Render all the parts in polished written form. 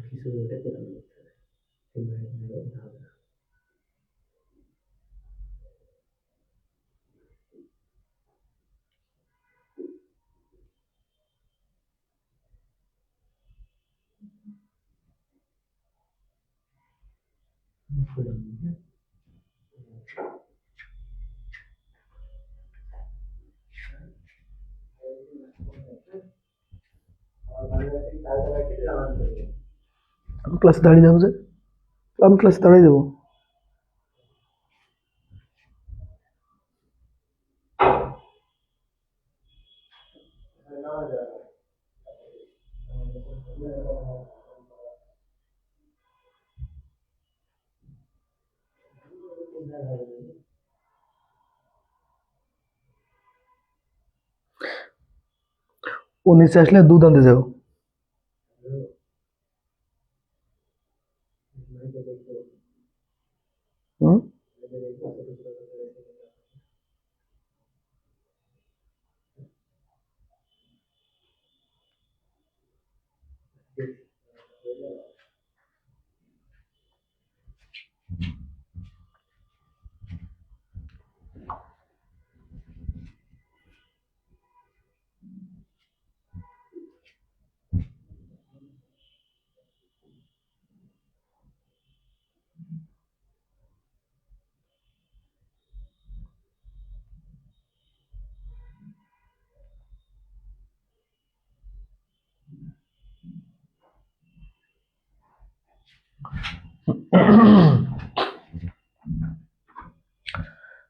আমি ক্লাসে দাঁড়িয়ে যাবো যে, আমি ক্লাসে দাঁড়িয়ে যাবো। ও নিচে আসলে দুধ আনতে যাও। হুম,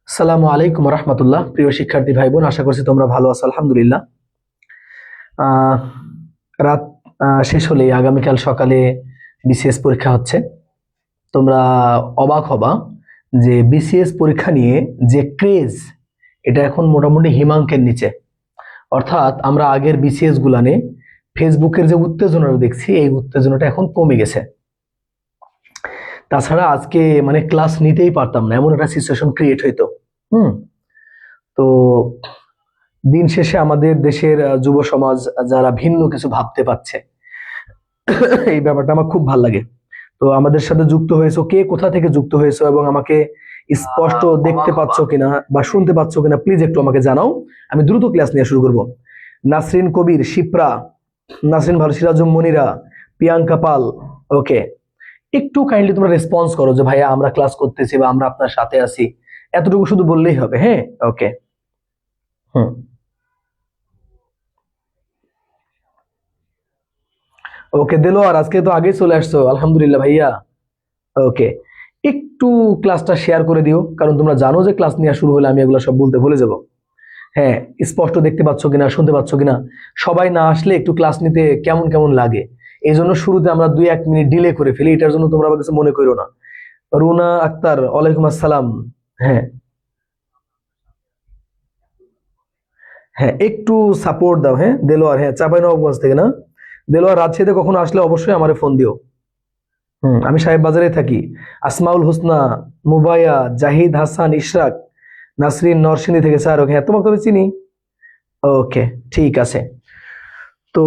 আসসালামু আলাইকুম রহমতুল্লাহ। প্রিয় শিক্ষার্থী ভাই বোন, আশা করছি তোমরা ভালো আছো। আলহামদুলিল্লাহ। রাত শেষ হলেই আগামীকাল সকালে বিসিএস পরীক্ষা হচ্ছে। তোমরা অবাক হবা যে বিসিএস পরীক্ষা নিয়ে যে ক্রেজ, এটা এখন মোটামুটি হিমাঙ্কের নিচে। অর্থাৎ আমরা আগের বিসিএস গুলানে ফেসবুকের যে উত্তেজনাটা দেখছি, এই উত্তেজনাটা এখন কমে গেছে। তাছাড়া আজকে মানে ক্লাস নিতেই পারতাম না, এমন একটা সিচুয়েশন ক্রিয়েট হইতো। তো দিন শেষে আমাদের দেশের যুব সমাজ যারা ভিন্ন কিছু ভাবতে পারছে, এই ব্যাপারটা আমার খুব ভালো লাগে। তো আমাদের সাথে যুক্ত হয়েছো, কে কোথা থেকে যুক্ত হয়েছো এবং আমাকে স্পষ্ট দেখতে পাচ্ছ কিনা বা শুনতে পাচ্ছ কিনা প্লিজ একটু আমাকে জানাও। আমি দ্রুত ক্লাস নিয়ে শুরু করব। নাসরিন কবির, শিপ্রা, নাসরিন ভালো, সিরাজুম মনিরা, প্রিয়াঙ্কা পাল, ওকে, একটু কাইন্ডলি তোমরা রেসপন্স করো যে ভাইয়া আমরা ক্লাস করতেছি বা আমরা আপনার সাথে আছি, এতটুকু শুধু বললেই হবে। হ্যাঁ, ওকে। ওকে দেলোয়ার, আজকে তো আগেই চলে আসছো, আলহামদুলিল্লাহ ভাইয়া। ওকে, একটু ক্লাসটা শেয়ার করে দিও, কারণ তোমরা জানো যে ক্লাস নেওয়া শুরু হলে আমি এগুলো সব বলতে ভুলে যাব। হ্যাঁ, স্পষ্ট দেখতে পাচ্ছ কিনা, শুনতে পাচ্ছ কিনা। সবাই না আসলে একটু ক্লাস নিতে কেমন কেমন লাগে, এই জন্য শুরুতে আমরা 2-1 মিনিট ডিলে করে ফেলি। এটার জন্য তোমরা আবার কিছু মনে করো না। রুনা আক্তার, ওয়ালাইকুম আসসালাম। হ্যাঁ হ্যাঁ, একটু সাপোর্ট দাও। হ্যাঁ দেলোয়ার, হ্যাঁ চাঁপাইনবাবগঞ্জ থেকে না? দেলোয়ার, রাজশাহীতে কখনো আসলে অবশ্যই আমারে ফোন দিও। আমি সাহেব বাজারে থাকি। আসমাউল হোসনা, মুবাইয়া, জাহিদ হাসান, ইশরাক, নাসরিন নরসিংদী থেকে স্যার। ওকে, হ্যাঁ তোমাকে তো আমি চিনি। ওকে, ঠিক আছে। তো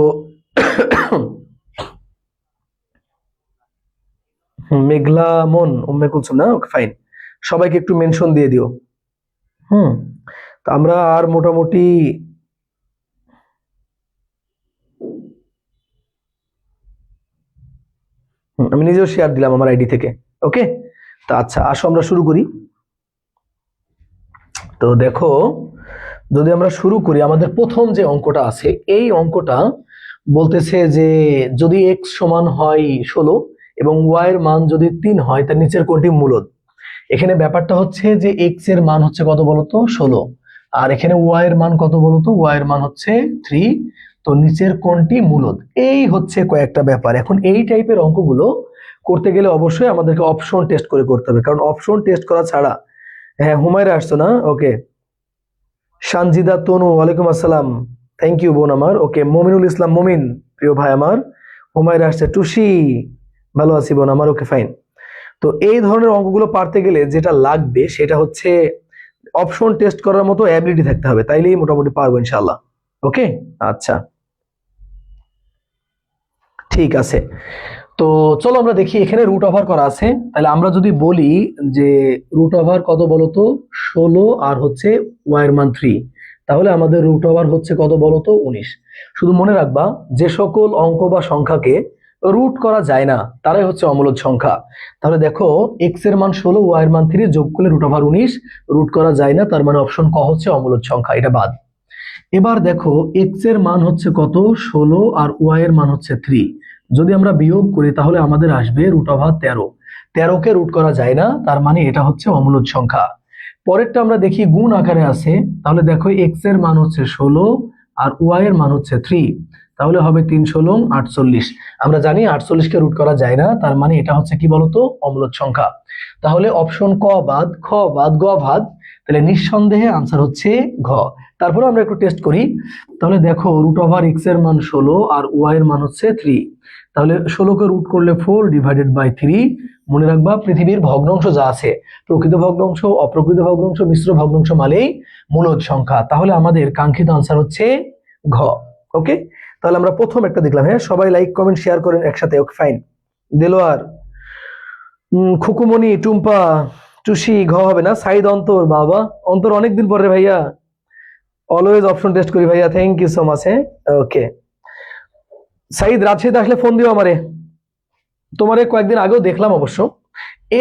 মেঘলা মন, উম্মে কুলসুম না? ওকে ফাইন, সবাইকে একটু মেনশন দিয়ে দিও। হুম, তো আমরা আর মোটামুটি আমি নিজেও শেয়ার দিলাম আমার আইডি থেকে। ওকে, তা আচ্ছা আসো আমরা শুরু করি। তো দেখো, যদি আমরা শুরু করি, আমাদের প্রথম যে অঙ্কটা আছে, এই অঙ্কটা বলতেছে যে যদি x সমান হয় 16 এবং y এর মান যদি 3 হয়, তার নিচের কোনটি মূলদ। এখানে ব্যাপারটা হচ্ছে যে x এর মান হচ্ছে কত বলতো, 16, আর এখানে y এর মান কত বলতো, y এর মান হচ্ছে 3। তো নিচের কোনটি মূলদ, এই হচ্ছে কয়েকটা ব্যাপার। এখন এই টাইপের অঙ্কগুলো করতে গেলে অবশ্যই আমাদেরকে অপশন টেস্ট করে করতে হবে, কারণ অপশন টেস্ট করা ছাড়া। হ্যাঁ হুমায়রা আসছো না? ওকে, সানজিদা তনু, ওয়ালাইকুম আসসালাম, থ্যাংক ইউ বোন আমার। ওকে, মমিনুল ইসলাম মমিন, প্রিয় ভাই আমার। হুমায়রা আসছে, টুসি, ভালো আছি বোন আমার। Okay fine. তো এই ধরনের অঙ্কগুলো পারতে গেলে যেটা লাগবে সেটা হচ্ছে অপশন টেস্ট করার মতো অ্যাবিলিটি থাকতে হবে, তাইলেই মোটামুটি পারবো ইনশাআল্লাহ। ওকে, আচ্ছা ঠিক আছে। তো চলো আমরা দেখি, এখানে রুট ওভার করা আছে, তাহলে আমরা যদি বলি যে রুট ওভার কত বলতো 16 আর হচ্ছে ওয়াই এর মান 3, তাহলে আমাদের রুট ওভার হচ্ছে কত বলতো 19। শুধু মনে রাখবা যে সকল অঙ্ক বা সংখ্যাকে রুট করা যায় না তারাই হচ্ছে অমূলদ সংখ্যা। তাহলে দেখো এক্স এর মান 16, ওয়াই এর মান 3 যোগ করলে রুট ওভার 19, রুট করা যায় না, তার মানে অপশন ক হচ্ছে অমূলদ সংখ্যা, এটা বাদ। এবার দেখো এক্স এর মান হচ্ছে কত 16 আর ওয়াই এর মান হচ্ছে 3, যদি আমরা বিয়োগ করি তাহলে আমাদের আসবে রুট ওভার 13, 13কে রুট করা যায় না, তার মানে এটা হচ্ছে অমূলদ সংখ্যা। পরেরটা আমরা দেখি গুণ আকারে আছে, তাহলে দেখো এক্স এর মান হচ্ছে 16 আর ওয়াই এর মান হচ্ছে 3, তাহলে হবে 3 16 48। আমরা জানি 48কে রুট করা যায় না, তার মানে এটা হচ্ছে কি বলতো অমূলদ সংখ্যা। তাহলে অপশন ক বাদ, খ বাদ, গ বাদ, তাহলে নিঃসন্দেহে আনসার হচ্ছে ঘ। তারপরে আমরা একটু টেস্ট করি, তাহলে দেখো রুট ওভার এক্স এর মান 16 আর ওয়াই এর মান হচ্ছে 3, তাহলে 16কে রুট করলে 4 ডিভাইডেড বাই 3। মনে রাখবা পৃথিবীর ভগ্নাংশ যা আছে, প্রকৃত ভগ্নাংশ, অপ্রকৃত ভগ্নাংশ, মিশ্র ভগ্নাংশ মানেই মূলদ সংখ্যা, তাহলে আমাদের কাঙ্ক্ষিত আনসার হচ্ছে ঘ। ওকে, তাহলে আমরা প্রথম একটা দেখলাম। হ্যাঁ, সবাই লাইক কমেন্ট শেয়ার করেন একসাথে। Okay fine. দেলোয়ার, খুকুমণি, টুম্পা, টুসি, ঘ হবে না। সাইদ, অন্তর, বাবা অন্তর অনেকদিন পরে ভাইয়া, অলওয়েজ অপশন টেস্ট করি ভাইয়া, থ্যাংক ইউ সো মাচ। ওকে সাইদ, রাজশাহীতে আসলে ফোন দিও আমারে, তোমারে কয়েকদিন আগেও দেখলাম অবশ্য।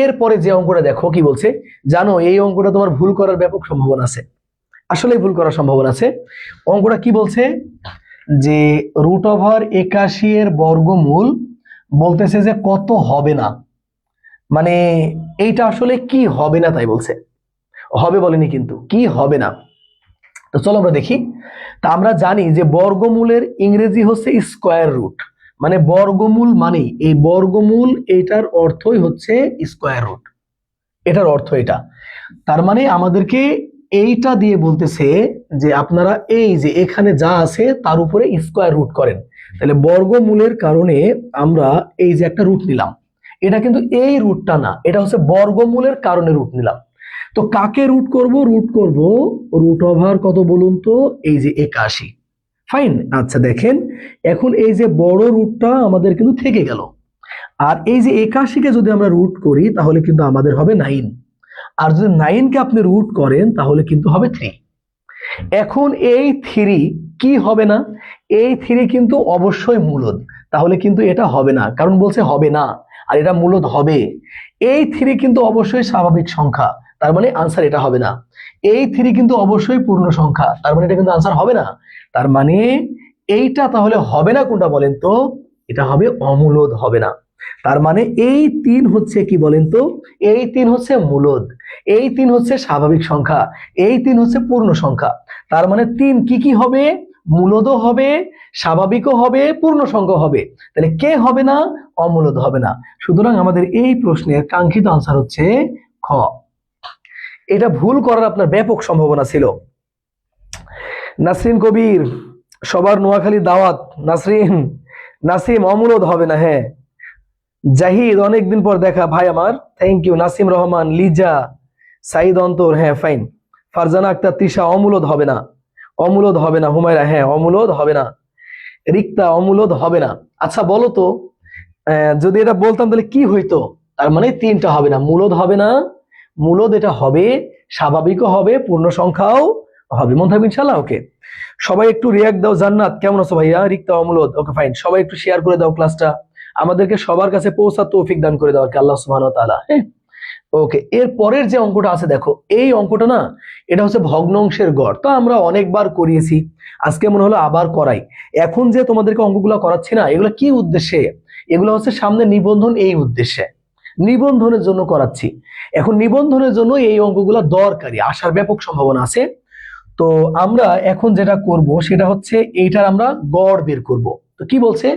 এরপরে যে অঙ্কটা দেখো কি বলছে জানো, এই অঙ্কটা তোমার ভুল করার ব্যাপক সম্ভাবনা আছে, আসলে ভুল করার সম্ভাবনা আছে। অঙ্কটা কি বলছে যে রুট ওভার 81 এর বর্গমূল বলতেছে যে কত হবে না, মানে এইটা আসলে কি হবে না তাই বলছে, হবে বলেনি কিন্তু, কি হবে না। তো চলো আমরা দেখি। তা আমরা জানি যে বর্গমূলের ইংরেজি হচ্ছে স্কয়ার রুট, মানে বর্গমূল মানে এই বর্গমূল, এটার অর্থই হচ্ছে স্কয়ার রুট, এটার অর্থ এটা। তার মানে আমাদেরকে এইটা দিয়ে বলতেছে যে আপনারা এই যে এখানে যা আছে তার উপরে স্কয়ার রুট করেন। তাহলে বর্গমূলের কারণে আমরা এই যে একটা রুট নিলাম, এটা কিন্তু এই রুটটা না, এটা হচ্ছে বর্গমূলের কারণে রুট নিলাম। তো কাকে রুট করব? রুট করব রুট ওভার কত বলুন তো, এই যে 81। ফাইন। আচ্ছা দেখেন, এখন এই যে বড় রুটটা আমাদের কিন্তু থেকে গেল, আর এই যে 81কে যদি আমরা রুট করি তাহলে কিন্তু আমাদের হবে 9, আর যদি 9কে আপনি রুট করেন তাহলে কিন্তু হবে 3। এখন এই 3 কি হবে না? এই 3 কিন্তু অবশ্যই মূলদ, তাহলে কিন্তু এটা হবে না, কারণ বলছে হবে না আর এটা মূলদ হবে। এই 3 কিন্তু অবশ্যই স্বাভাবিক সংখ্যা, তার মানে আনসার এটা হবে না। এই 3 কিন্তু অবশ্যই পূর্ণ সংখ্যা, তার মানে এটা কিন্তু আনসার হবে না। তার মানে এইটা তাহলে হবে না কোনটা বলেন তো? এটা হবে অমূলদ, হবে না। তার মানে এই 3 হচ্ছে কি বলেন তো? এই 3 হচ্ছে মূলদ, এই 3 হচ্ছে স্বাভাবিক সংখ্যা, এই 3 হচ্ছে পূর্ণ সংখ্যা। তার মানে 3 কি কি হবে? মূলদও হবে, স্বাভাবিকও হবে, পূর্ণ সংখ্যা হবে। তাহলে কে হবে না? অমূলদ হবে না। সুতরাং আমাদের এই প্রশ্নের কাঙ্ক্ষিত আনসার হচ্ছে খ। এটা ভুল করার আপনার ব্যাপক সম্ভাবনা ছিল। নাসরিন কবির, সবার নোয়াখালী দাওয়াত। নাসরিন, নাসিম, অমূলদ হবে না। হ্যাঁ, জাহিদ, অনেকদিন পর দেখা ভাই আমার, থ্যাংক ইউ। নাসিম রহমান, লিজা, সাইদ, অন্তর, হ্যাঁ ফাইন। ফারজানা আক্তার, তৃষা, অমূলদ হবে না, অমূলদ হবে না। হুমায়রা, হ্যাঁ অমূলদ হবে না। রিক্তা, অমূলদ হবে না। আচ্ছা বলো তো, যদি এটা বলতাম তাহলে কি হইতো? তার মানে 3টা হবে না, মূলদ হবে না, মূলদ এটা হবে, স্বাভাবিকও হবে, পূর্ণ সংখ্যাও হবে। মন থাকবে ইনশাল্লাহ। ওকে, সবাই একটু রিয়াক্ট দাও। জান্নাত, কেমন আছো ভাইয়া? রিক্তা, অমূলদ, ওকে ফাইন। সবাই একটু শেয়ার করে দাও ক্লাসটা, আমাদেরকে সবার কাছে পৌঁছার তৌফিক দান করে দাও আর কি আল্লাহ সুবহানাহু ওয়া তাআলা। হ্যাঁ, ওকে। এর পরের যে অঙ্কটা আছে দেখো, এই অঙ্কটা না, এটা হচ্ছে ভগ্নাংশের গড়। তো আমরা অনেকবার করিয়েছি, আজকে মনে হলো আবার করাই। এখন যে তোমাদেরকে অঙ্কগুলো করাচ্ছি না, এগুলো কি উদ্দেশ্যে? এগুলো হচ্ছে সামনে নিবন্ধন, এই উদ্দেশ্যে নিবন্ধনের জন্য করাচ্ছি। এখন নিবন্ধনের জন্য এই অঙ্কগুলো দরকারি, আসার ব্যাপক সম্ভাবনা আছে। তো আমরা এখন যেটা করব সেটা হচ্ছে এইটার আমরা গড় বের করব। তো কি বলছে?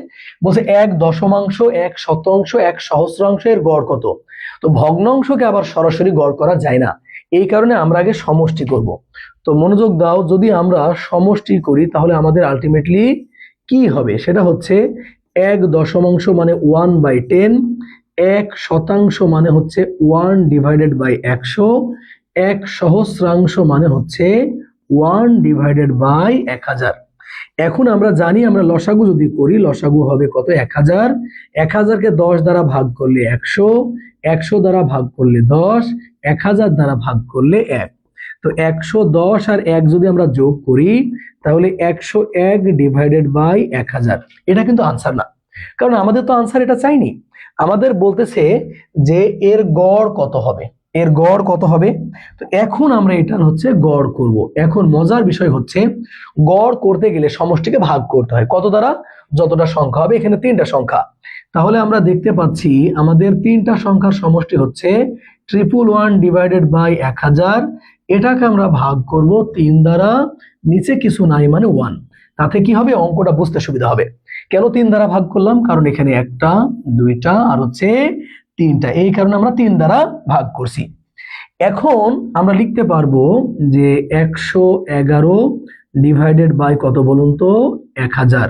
বলছে 1/দশমাংশ, 1/শতাংশ, 1/সহস্রাংশের গড় কত? তো ভগ্নাংশকে আবার সরাসরি গড় করা যায় না, এই কারণে আমরা আগে সমষ্টি করব। তো মনোযোগ দাও, যদি আমরা সমষ্টি করি তাহলে আমাদের আলটিমেটলি কি হবে? সেটা হচ্ছে 1/দশমাংশ মানে 1/10, 1/শতাংশ মানে হচ্ছে 1/100, 1/সহস্রাংশ মানে হচ্ছে 1/1000। এখন আমরা জানি আমরা লসাগু যদি করি লসাগু হবে কত 1000, 1000কে 10 দ্বারা ভাগ করলে 100, 100 দ্বারা ভাগ করলে 10, 1000 দ্বারা ভাগ করলে 1। তো 110 আর 1 যদি আমরা যোগ করি তাহলে 101 ডিভাইডেড বাই 1000। এটা কিন্তু আনসার না, কারণ আমাদের তো আনসার এটা চাইনি। আমাদের বলতেছে যে এর গড় কত হবে, এর গড় কত হবে। তো এখন আমরা এটার হচ্ছে গড় করব। এখন মজার বিষয় হচ্ছে গড় করতে গেলে সমষ্টিকে ভাগ করতে হয় কত দ্বারা, যতটা সংখ্যা হবে। এখানে 3টা সংখ্যা, তাহলে আমরা দেখতে পাচ্ছি আমাদের 3টা সংখ্যার সমষ্টি হচ্ছে 111 ডিভাইডেড বাই 1000। এটাকে আমরা ভাগ করব 3 দ্বারা, নিচে কিছু নাই মানে 1। তাতে কি হবে, অঙ্কটা বুঝতে সুবিধা হবে। কেন 3 দ্বারা ভাগ করলাম, কারণ এখানে 1টা 2টা আর হচ্ছে 3টা, এই কারণে আমরা 3 দ্বারা ভাগ করছি। এখন আমরা লিখতে পারবো যে 111 ডিভাইডেড বাই কত বলুন তো 1000।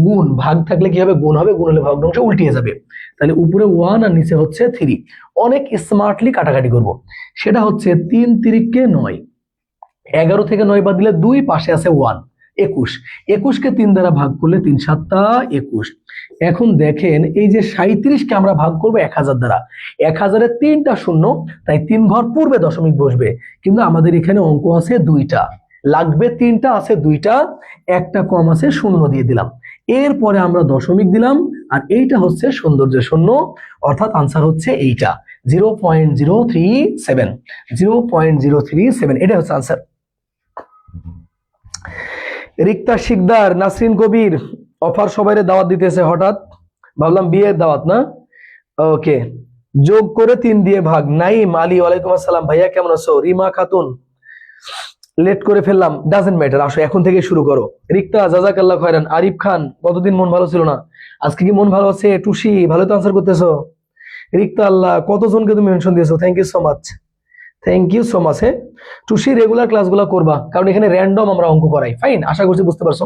গুণ, ভাগ থাকলে কি হবে, গুণ হবে, গুণ হলে ভগ্নাংশ উল্টিয়ে যাবে। তাহলে উপরে 1 আর নিচে হচ্ছে 3। অনেক স্মার্টলি কাটাকাটি করব। সেটা হচ্ছে 3 3 9, 11 থেকে 9 বাদ দিলে 2, পাশে আছে 1, 21। 21কে 3 দ্বারা ভাগ করলে 3 7 21। এখন দেখেন এই যে 37কে আমরা ভাগ করব 1000 দ্বারা, 1000-এর 3টা শূন্য, তাই 3 ঘর পূর্বে দশমিক বসবে। কিন্তু আমাদের এখানে অঙ্ক আছে 2টা, লাগবে 3টা, আছে 2টা, একটা কম আছে, শূন্য দিয়ে দিলাম। এরপরে আমরা দশমিক দিলাম, আর এইটা হচ্ছে সৌন্দর্যের শূন্য, অর্থাৎ আনসার হচ্ছে এইটা 0.037, 0.037, এটা হচ্ছে আনসার। রিক্তা শিকদার, নাসরিন কবির, অফার সবাইরে দাওয়াত দিতেছে, হঠাৎ ভাবলাম বিয়ের দাওয়াত না। ওকে, যোগ করে 3 দিয়ে ভাগ। নাইম আলী, ওয়ালাইকুম আসসালাম ভাইয়া, কেমন আছো? রিমা খাতুন, লেট করে ফেললাম, ডাজেন্ট ম্যাটার, আসো এখন থেকে শুরু করো। রিক্তা, জাজাকাল্লাহ খয়রান। আরিফ খান, কতদিন মন ভালো ছিল না, আজকে কি মন ভালো আছে? টুসি, ভালো তো আনসার করতেছো। রিক্তা আল্লাহ, কতজনকে তুমি মেনশন দিয়েছো, thank you so much, thank you so much. হ্যাঁ টুসি, রেগুলার ক্লাসগুলো করবা, কারণ এখানে র্যান্ডম আমরা অঙ্ক করাই। ফাইন, আশা করছি বুঝতে পারছো।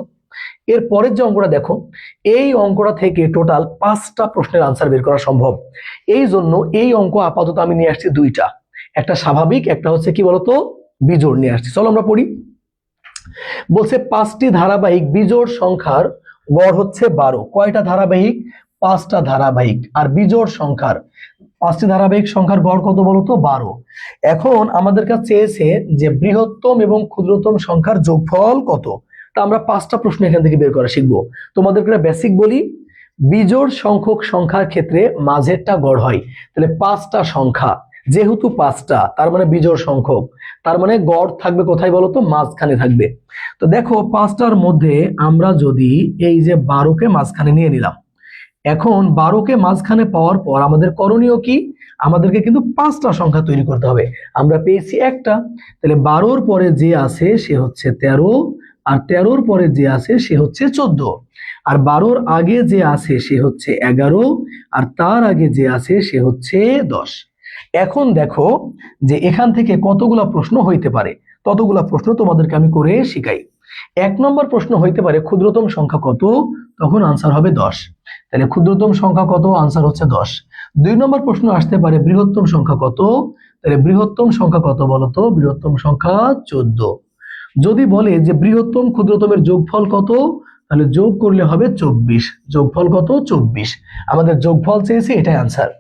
এর পরের যে অঙ্কটা দেখো, এই অঙ্কটা থেকে টোটাল 5টা প্রশ্নের আনসার বের করা সম্ভব। এই জন্য এই অঙ্ক আপাতত আমি নিয়ে আসছি 2টা, একটা স্বাভাবিক, একটা হচ্ছে কি বলতো বিজোড় নিয়ে আসছি। চলো আমরা পড়ি। বলছে 5টি ধারাবাহিক বিজোড় সংখ্যার গড় হচ্ছে 12। কয়টা ধারাবাহিক? 5টা ধারাবাহিক। আর বিজোড় সংখ্যার 5টি ধারাবাহিক সংখ্যার গড় কত বলতো 12। এখন আমাদের কাছে চেয়েছে যে বৃহত্তম এবং ক্ষুদ্রতম সংখ্যার যোগফল কত। তা আমরা 5টা প্রশ্ন এখান থেকে বের করা শিখবো। তোমাদেরকে বেসিক বলি, বিজোড় সংখ্যক সংখ্যার ক্ষেত্রে মাঝেরটা গড় হয়। তাহলে 5টা সংখ্যা, যেহেতু 5টা, তার মানে বিজোড় সংখ্যক, তার মানে গড় থাকবে কোথায় বলতো, মাঝখানে থাকবে। তো দেখো 5টার মধ্যে আমরা যদি এই যে 12কে মাঝখানে নিয়ে নিলাম, এখন 12কে মাঝখানে পাওয়ার পর আমাদের করণীয় কি, আমাদেরকে কিন্তু 5টা সংখ্যা তৈরি করতে হবে। আমরা পেয়েছি একটা, তাহলে 12র পরে যে আছে সে হচ্ছে 13, আর 13র পরে যে আছে সে হচ্ছে 14, আর 12র আগে যে আছে সে হচ্ছে 11, আর তার আগে যে আছে সে হচ্ছে 10। এখন দেখো যে এখান থেকে কতগুলা প্রশ্ন হইতে পারে, ততগুলা প্রশ্ন তোমাদেরকে আমি করে শিখাই। 1 নম্বর প্রশ্ন হইতে পারে ক্ষুদ্রতম সংখ্যা কত, তখন আনসার হবে 10। তাহলে ক্ষুদ্রতম সংখ্যা কত, আনসার হচ্ছে 10। 2 নম্বর প্রশ্ন আসতে পারে বৃহত্তম সংখ্যা কত, তাহলে বৃহত্তম সংখ্যা কত বলতো, বৃহত্তম সংখ্যা 14। যদি বলে যে বৃহত্তম ক্ষুদ্রতমের যোগফল কত, তাহলে যোগ করলে হবে 24। যোগফল কত, 24। আমাদের যোগফল চেয়েছে, এটাই আনসার।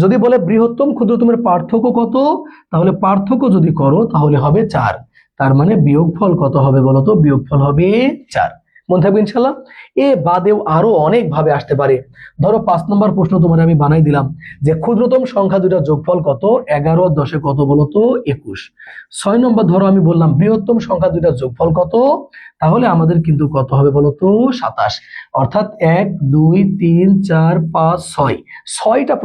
যদি বলে বৃহত্তম ক্ষুদ্রতমের পার্থক্য কত, তাহলে পার্থক্য যদি করো তাহলে হবে 4। তার মানে বিয়োগফল কত হবে বলতো, বিয়োগফল হবে 4। মনে থাকবে ইনশাল্লাহ। এ বাদেও আরো অনেক ভাবে আসতে পারে। ধরো 5 নম্বর প্রশ্ন তোমার আমি বানাই দিলাম যে ক্ষুদ্রতম সংখ্যা দুইটা যোগফল কত, 11 10 কত বলতো 21। 6 নম্বর ধরো আমি বললাম বৃহত্তম সংখ্যা দুইটা যোগফল কত, তাহলে আমাদের কিন্তু কত হবে বলতো 27। অর্থাৎ 1 2 3 4 5 6, 6টা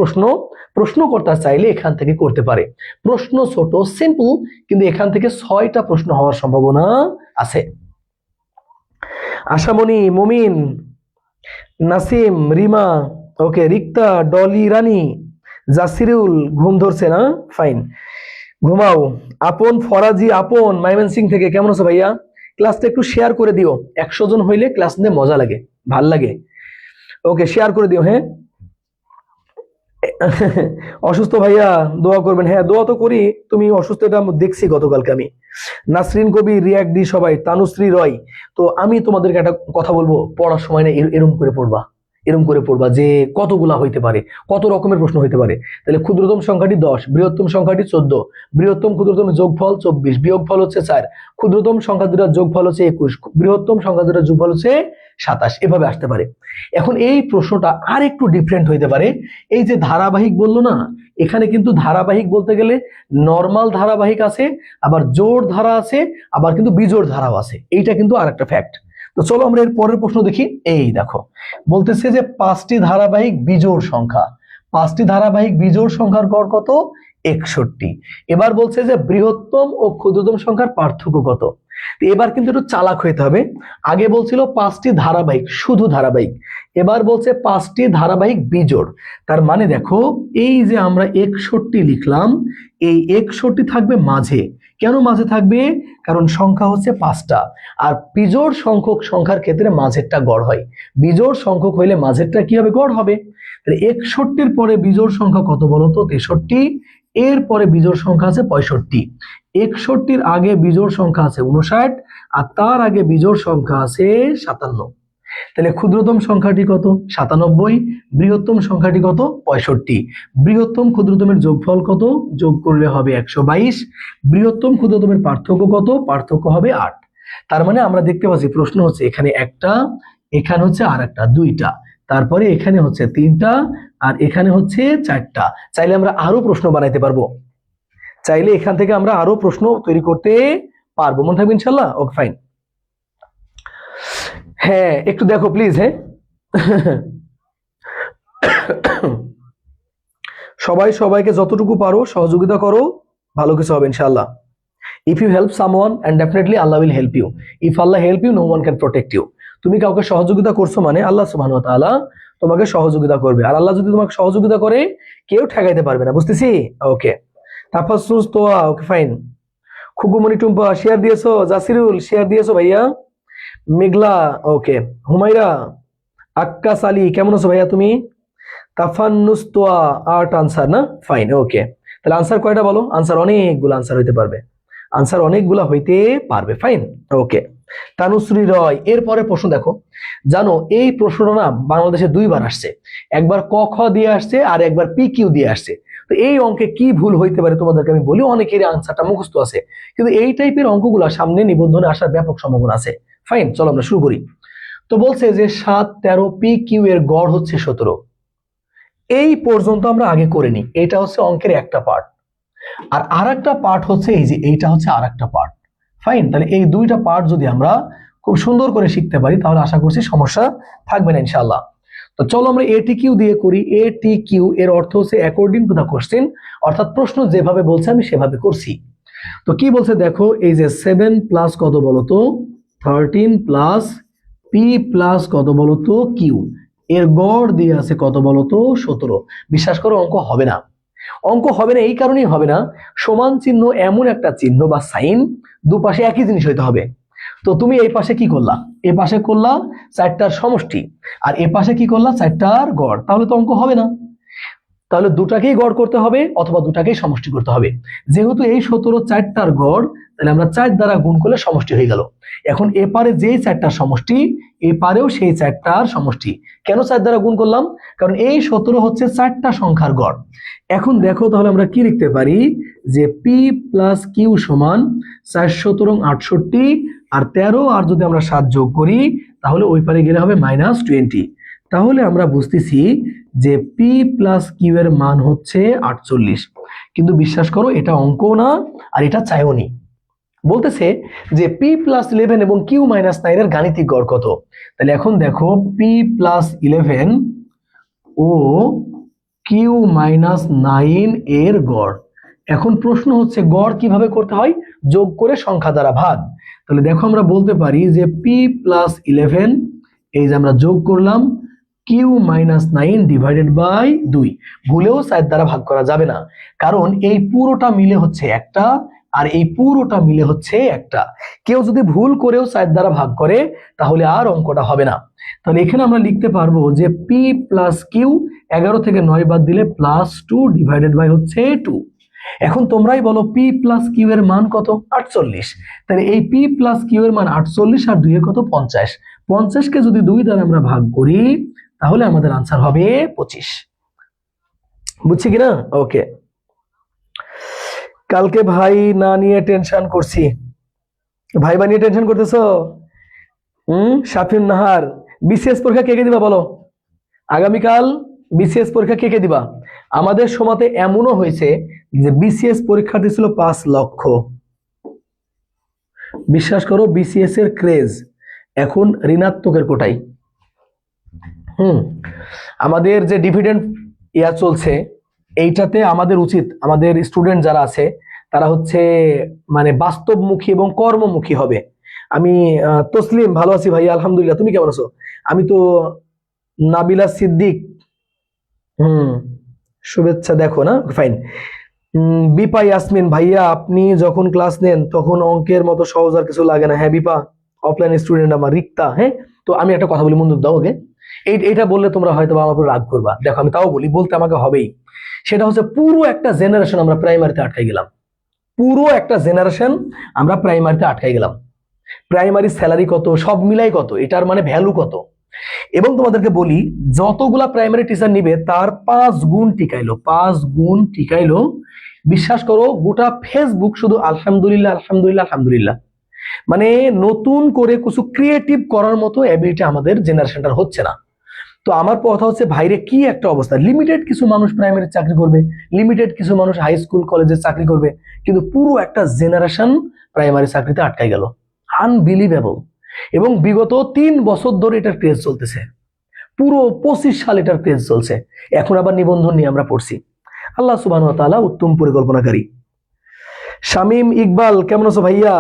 প্রশ্নকর্তা চাইলে এখান থেকে করতে পারে। প্রশ্ন ছোট সিম্পল, কিন্তু এখান থেকে 6টা প্রশ্ন হওয়ার সম্ভাবনা আছে। আশামণি, মুমিন, নাসিম, রিমা, ওকে, রিক্তা, ডলি, রানী, জাসিরুল, ঘুম ধরছে না, ফাইন, ঘুমাও। আপন, ফরাজি, আপন ময়মনসিং থেকে, কেমন আছো ভাইয়া? ক্লাসটা একটু শেয়ার করে দিও, 100 জন হইলে ক্লাস নিতে মজা লাগে, ভাল লাগে। ওকে, শেয়ার করে দিও। হ্যাঁ অসুস্থ ভাইয়া, দোয়া করবেন। হ্যাঁ দোয়া তো করি, তুমি অসুস্থ এটা দেখছি গতকালকে আমি। নাসরিন কবি, রিয়াক্ট দি সবাই, তানুশ্রী রয়। তো আমি তোমাদেরকে একটা কথা বলবো, পড়ার সময় না এরম করে পড়বা, এরম করে পড়বা যে কতগুলা হইতে পারে, কত রকমের প্রশ্ন হইতে পারে। তাহলে ক্ষুদ্রতম সংখ্যাটি 10, বৃহত্তম সংখ্যাটি 14, বৃহত্তম ক্ষুদ্রতম যোগফল 24, বিয়োগফল হচ্ছে 4, ক্ষুদ্রতম সংখ্যা দুটার যোগফল হচ্ছে 21, বৃহত্তম সংখ্যা দুটার যোগফল হচ্ছে 27, এভাবে আসতে পারে। এখন এই প্রশ্নটা আর একটু ডিফারেন্ট হইতে পারে। এই যে ধারাবাহিক বললো না, এখানে কিন্তু ধারাবাহিক বলতে গেলে নরমাল ধারাবাহিক আছে, আবার জোড় ধারা আছে, আবার কিন্তু বিজোড় ধারাও আছে। এইটা কিন্তু আর একটা ফ্যাক্ট। তো চলো আমরা এর পরের প্রশ্ন দেখি। এই দেখো, বলতেছে যে 5টি ধারাবাহিক বিজোড় সংখ্যা, 5টি ধারাবাহিক বিজোড় সংখ্যার গড় কত? 61। এবার বলছে যে বৃহত্তম ও ক্ষুদ্রতম সংখ্যার পার্থক্য কত? এবার কিন্তু একটু চালাক হইতে হবে। আগে বলছিল 5টি ধারাবাহিক, শুধু ধারাবাহিক, এবার বলছে 5টি ধারাবাহিক বিজোড়। তার মানে দেখো, এই যে আমরা 61 লিখলাম, এই 61 থাকবে মাঝে। কেন মাঝে থাকবে? কারণ সংখ্যা হচ্ছে 5টা, আর বিজোড় সংখ্যক সংখ্যার ক্ষেত্রে মাঝেরটা গড় হয়। বিজোড় সংখ্যক হইলে মাঝেরটা কি হবে? গড় হবে। তাহলে 61-র পরে বিজোড় সংখ্যা কত বলতো? 63। এর পরে বিজোড় সংখ্যা আছে 65। 61-র আগে বিজোড় সংখ্যা আছে 59, আর তার আগে বিজোড় সংখ্যা আছে 57। তাহলে ক্ষুদ্রতম সংখ্যাটি কত? 97। বৃহত্তম সংখ্যাটি কত? 65। বৃহত্তম ক্ষুদ্রতমের যোগফল কত? যোগ করলে হবে 122। বৃহত্তম ক্ষুদ্রতমের পার্থক্য কত? পার্থক্য হবে 8। তার মানে আমরা দেখতে পাচ্ছি প্রশ্ন হচ্ছে এখানে একটা, এখানে হচ্ছে আর একটা, 2টা, তারপরে এখানে হচ্ছে 3টা, আর এখানে হচ্ছে 4টা। চাইলে আমরা আরো প্রশ্ন বানাইতে পারবো, চাইলে এখান থেকে আমরা আরো প্রশ্ন তৈরি করতে পারবো। মনে থাকবে ইনশাল্লাহ? Okay fine. হ্যাঁ একটু দেখো প্লিজ। হ্যাঁ সবাই সবাইকে যতটুকু পারো সহযোগিতা করো, ভালো কিছু হবে ইনশাআল্লাহ। If you help someone and definitely Allah will help you. If Allah help you, no one can protect you. তুমি কাউকে সহযোগিতা করছো মানে আল্লাহ সুবহানাহু ওয়া তাআলা তোমাকে সহযোগিতা করবে, আর আল্লাহ যদি তোমাকে সহযোগিতা করে কেউ ঠেকাইতে পারবে না। বুঝতেছি? ওকে। তাফাসসুস তোয়া, okay fine. Khukumoni Tumpa share দিয়েছো, জাসিরুল শেয়ার দিয়েছো ভাইয়া, মেঘলা ওকে, হুমাইরা, আক্কাস আলী কেমন আছো ভাইয়া তুমি? তাফান্নুস তোয়া আর্ট আনসার না? Fine okay. তাহলে আনসার কয়টা বলো? আনসার অনেকগুলো আনসার হইতে পারবে, আনসার অনেকগুলা হইতে পারবে। Fine okay. তানুশ্রী রয়, এরপরে প্রশ্ন দেখো। জানো এই প্রশ্নটা না বাংলাদেশে 2বার আসছে, একবার ক খ দিয়ে আসছে আর একবার পি কিউ দিয়ে আসছে। তো এই অঙ্কে কি ভুল হইতে পারে তোমাদেরকে আমি বলি, অনেকেরই আনসারটা মুখস্থ আছে, কিন্তু এই টাইপের অঙ্কগুলো সামনে নিবন্ধনে আসার ব্যাপক সম্ভাবনা আছে। ফাইন চলো আমরা শুরু করি। তো বলছে যে 7, 13 পি কিউ এর গড় হচ্ছে 17। এই পর্যন্ত আমরা আগে করিনি, এটা হচ্ছে অঙ্কের একটা পার্ট। আর আরেকটা পার্ট হচ্ছে এই যে এইটা হচ্ছে আরেকটা পার্ট। ফাইন, তাহলে এই 2টা পার্ট যদি আমরা খুব সুন্দর করে শিখতে পারি তাহলে আশা করছি সমস্যা থাকবে না ইনশাআল্লাহ। তো চলো আমরা এটিকিউ দিয়ে করি। এটিকিউ এর অর্থ হচ্ছে অ্যাকর্ডিং টু দা কোশ্চেন, অর্থাৎ প্রশ্ন যেভাবে বলছে আমি সেভাবে করছি। তো কি বলছে দেখো, এই যে 7 প্লাস কত বলতো? 13 প্লাস পি প্লাস কত বলতো? কিউ, এর গড় দিয়ে আছে কত বলতো? 17। বিশ্বাস করো অঙ্ক হবে না। অঙ্ক হবে না এই কারণেই হবে না, সমান চিহ্ন এমন একটা চিহ্ন বা সাইন, দুপাশে একই জিনিস হইতে হবে। তো তুমি এই পাশে কি করলা? এ পাশে করলা 4টার সমষ্টি, আর এ পাশে কি করলা? 4টার গড়, তাহলে তো অঙ্ক হবে না। তাহলে দুটাকেই গড় করতে হবে অথবা দুটাকেই সমষ্টি করতে হবে। যেহেতু এই 17 4টার গড়, তাহলে আমরা 4 দ্বারা গুণ করলে সমষ্টি হয়ে গেল। এখন এপারে যেই 4টার সমষ্টি, এপারেও সেই 4টার সমষ্টি। কেন 4 দ্বারা গুণ করলাম? কারণ এই 17 হচ্ছে 4টা সংখ্যার গড়। এখন দেখো তাহলে আমরা কি লিখতে পারি, যে পি প্লাস কিউ সমান 4 17 68, আর 13 আর যদি আমরা 7 যোগ করি তাহলে ওই পারে গেলে হবে -20। তাহলে আমরা বুঝতেছি যে পি প্লাস কিউ এর মান হচ্ছে 48। কিন্তু বিশ্বাস করো এটা অঙ্কও না আর এটা চাইও নি। বলতেছে যে পি প্লাস 11 এবং কিউ মাইনাস 9 এর গাণিতিক গড় কত? তাহলে এখন দেখো P plus 11 O Q minus 9 এর গড়। এখন প্রশ্ন হচ্ছে গড় কিভাবে করতে হয়? যোগ করে সংখ্যা দ্বারা ভাগ। তাহলে দেখো আমরা বলতে পারি যে পি প্লাস 11, এই যে আমরা যোগ করলাম কিউ মাইনাস 9 ডিভাইডেড বাই 2। ভুলেও 4 দ্বারা ভাগ করা যাবে না, কারণ এই পুরোটা মিলে হচ্ছে একটা, আর এই পুরোটা মিলে হচ্ছে একটা। কেউ যদি ভুল করেও 4 দ্বারা ভাগ করে তাহলে আর অঙ্কটা হবে না। তাহলে এখানে আমরা লিখতে পারবো যে পি প্লাস কিউ, 11 থেকে 9 বাদ দিলে +2 ডিভাইডেড বাই হচ্ছে 2। এখন তোমরাই বলো পি প্লাস কিউ এর মান কত? 48। তাহলে এই পি প্লাস কিউ এর মান 48 আর 2 এ কত? 50। 50 কে যদি 2 দ্বারা আমরা ভাগ করি তাহলে আমাদের আনসার হবে 25। বুঝছি কিনা? ওকে। কালকে ভাই না নিয়ে টেনশন করছি। ভাই বানিয়ে টেনশন করতেছো? শাফিউন নাহার, বিসিএস পরীক্ষা কে কে দিবা বলো? আগামীকাল বিসিএস পরীক্ষা কে কে দিবা? আমাদের সময়তে এমনও হয়েছে যে বিসিএস পরীক্ষার্থী ছিল 5 লক্ষ। বিশ্বাস করো বিসিএস এর ক্রেজ এখন ঋণাত্মকের কোটায়। আমাদের যে ডিভিডেন্ড ইয়া চলছে এইটাতে আমাদের উচিত, আমাদের স্টুডেন্ট যারা আছে তারা হচ্ছে মানে বাস্তবমুখী এবং কর্মমুখী হবে। আমি তসলিম ভালো আছি ভাই, আলহামদুলিল্লাহ। তুমি কেমন আছো? আমি তো নাবিলা সিদ্দিক, শুভেচ্ছা। দেখো না, ফাইন। বিপা ইয়াসমিন, ভাইয়া আপনি যখন ক্লাস নেন তখন অঙ্কের মতো সহজ আর কিছু লাগে না। হ্যাঁ বিপা, অফলাইন স্টুডেন্ট আমার রিক্তা। হ্যাঁ, তো আমি একটা কথা বলি, মনোযোগ দাও। ওকে, এইটা বললে তোমরা হয়তো আমার উপর রাগ করবা। দেখো আমি তাও বলি, বলতে আমাকে হবেই। সেটা হচ্ছে পুরো একটা জেনারেশন আমরা প্রাইমারিতে আটকাই গেলাম। পুরো একটা জেনারেশন আমরা প্রাইমারিতে আটকাই গেলাম। প্রাইমারি স্যালারি কত, সব মিলাই কত, এটার মানে ভ্যালু কত। এবং তোমাদেরকে বলি, যতগুলা প্রাইমারি টিচার নিবে তার 5 গুণ টিকাইলো, 5 গুণ টিকাইলো। বিশ্বাস করো গোটা ফেসবুক শুধু আলহামদুলিল্লাহ আলহামদুলিল্লাহ আলহামদুলিল্লাহ। মানে নতুন করে কিছু ক্রিয়েটিভ করার মতো এবিলিটি আমাদের জেনারেশনটার হচ্ছে না। তো আমার কথা হচ্ছে ভাইরে কি একটা অবস্থা। লিমিটেড কিছু মানুষ প্রাইমারি চাকরি করবে, লিমিটেড কিছু মানুষ হাই স্কুল কলেজে চাকরি করবে, কিন্তু পুরো একটা জেনারেশন প্রাইমারি চাকরিতে আটকাই গেল। আনবিলিভেবল। এবং বিগত 3 বছর ধরে এটার ক্রেজ চলতেছে, পুরো 25 সাল এটার ক্রেজ চলছে। এখন আবার নিবন্ধন নিয়ে আমরা পড়ছি। আল্লাহ সুবহানাহু ওয়া তাআলা উত্তম পরিকল্পনাকারী। শামীম ইকবাল কেমন আছো ভাইয়া?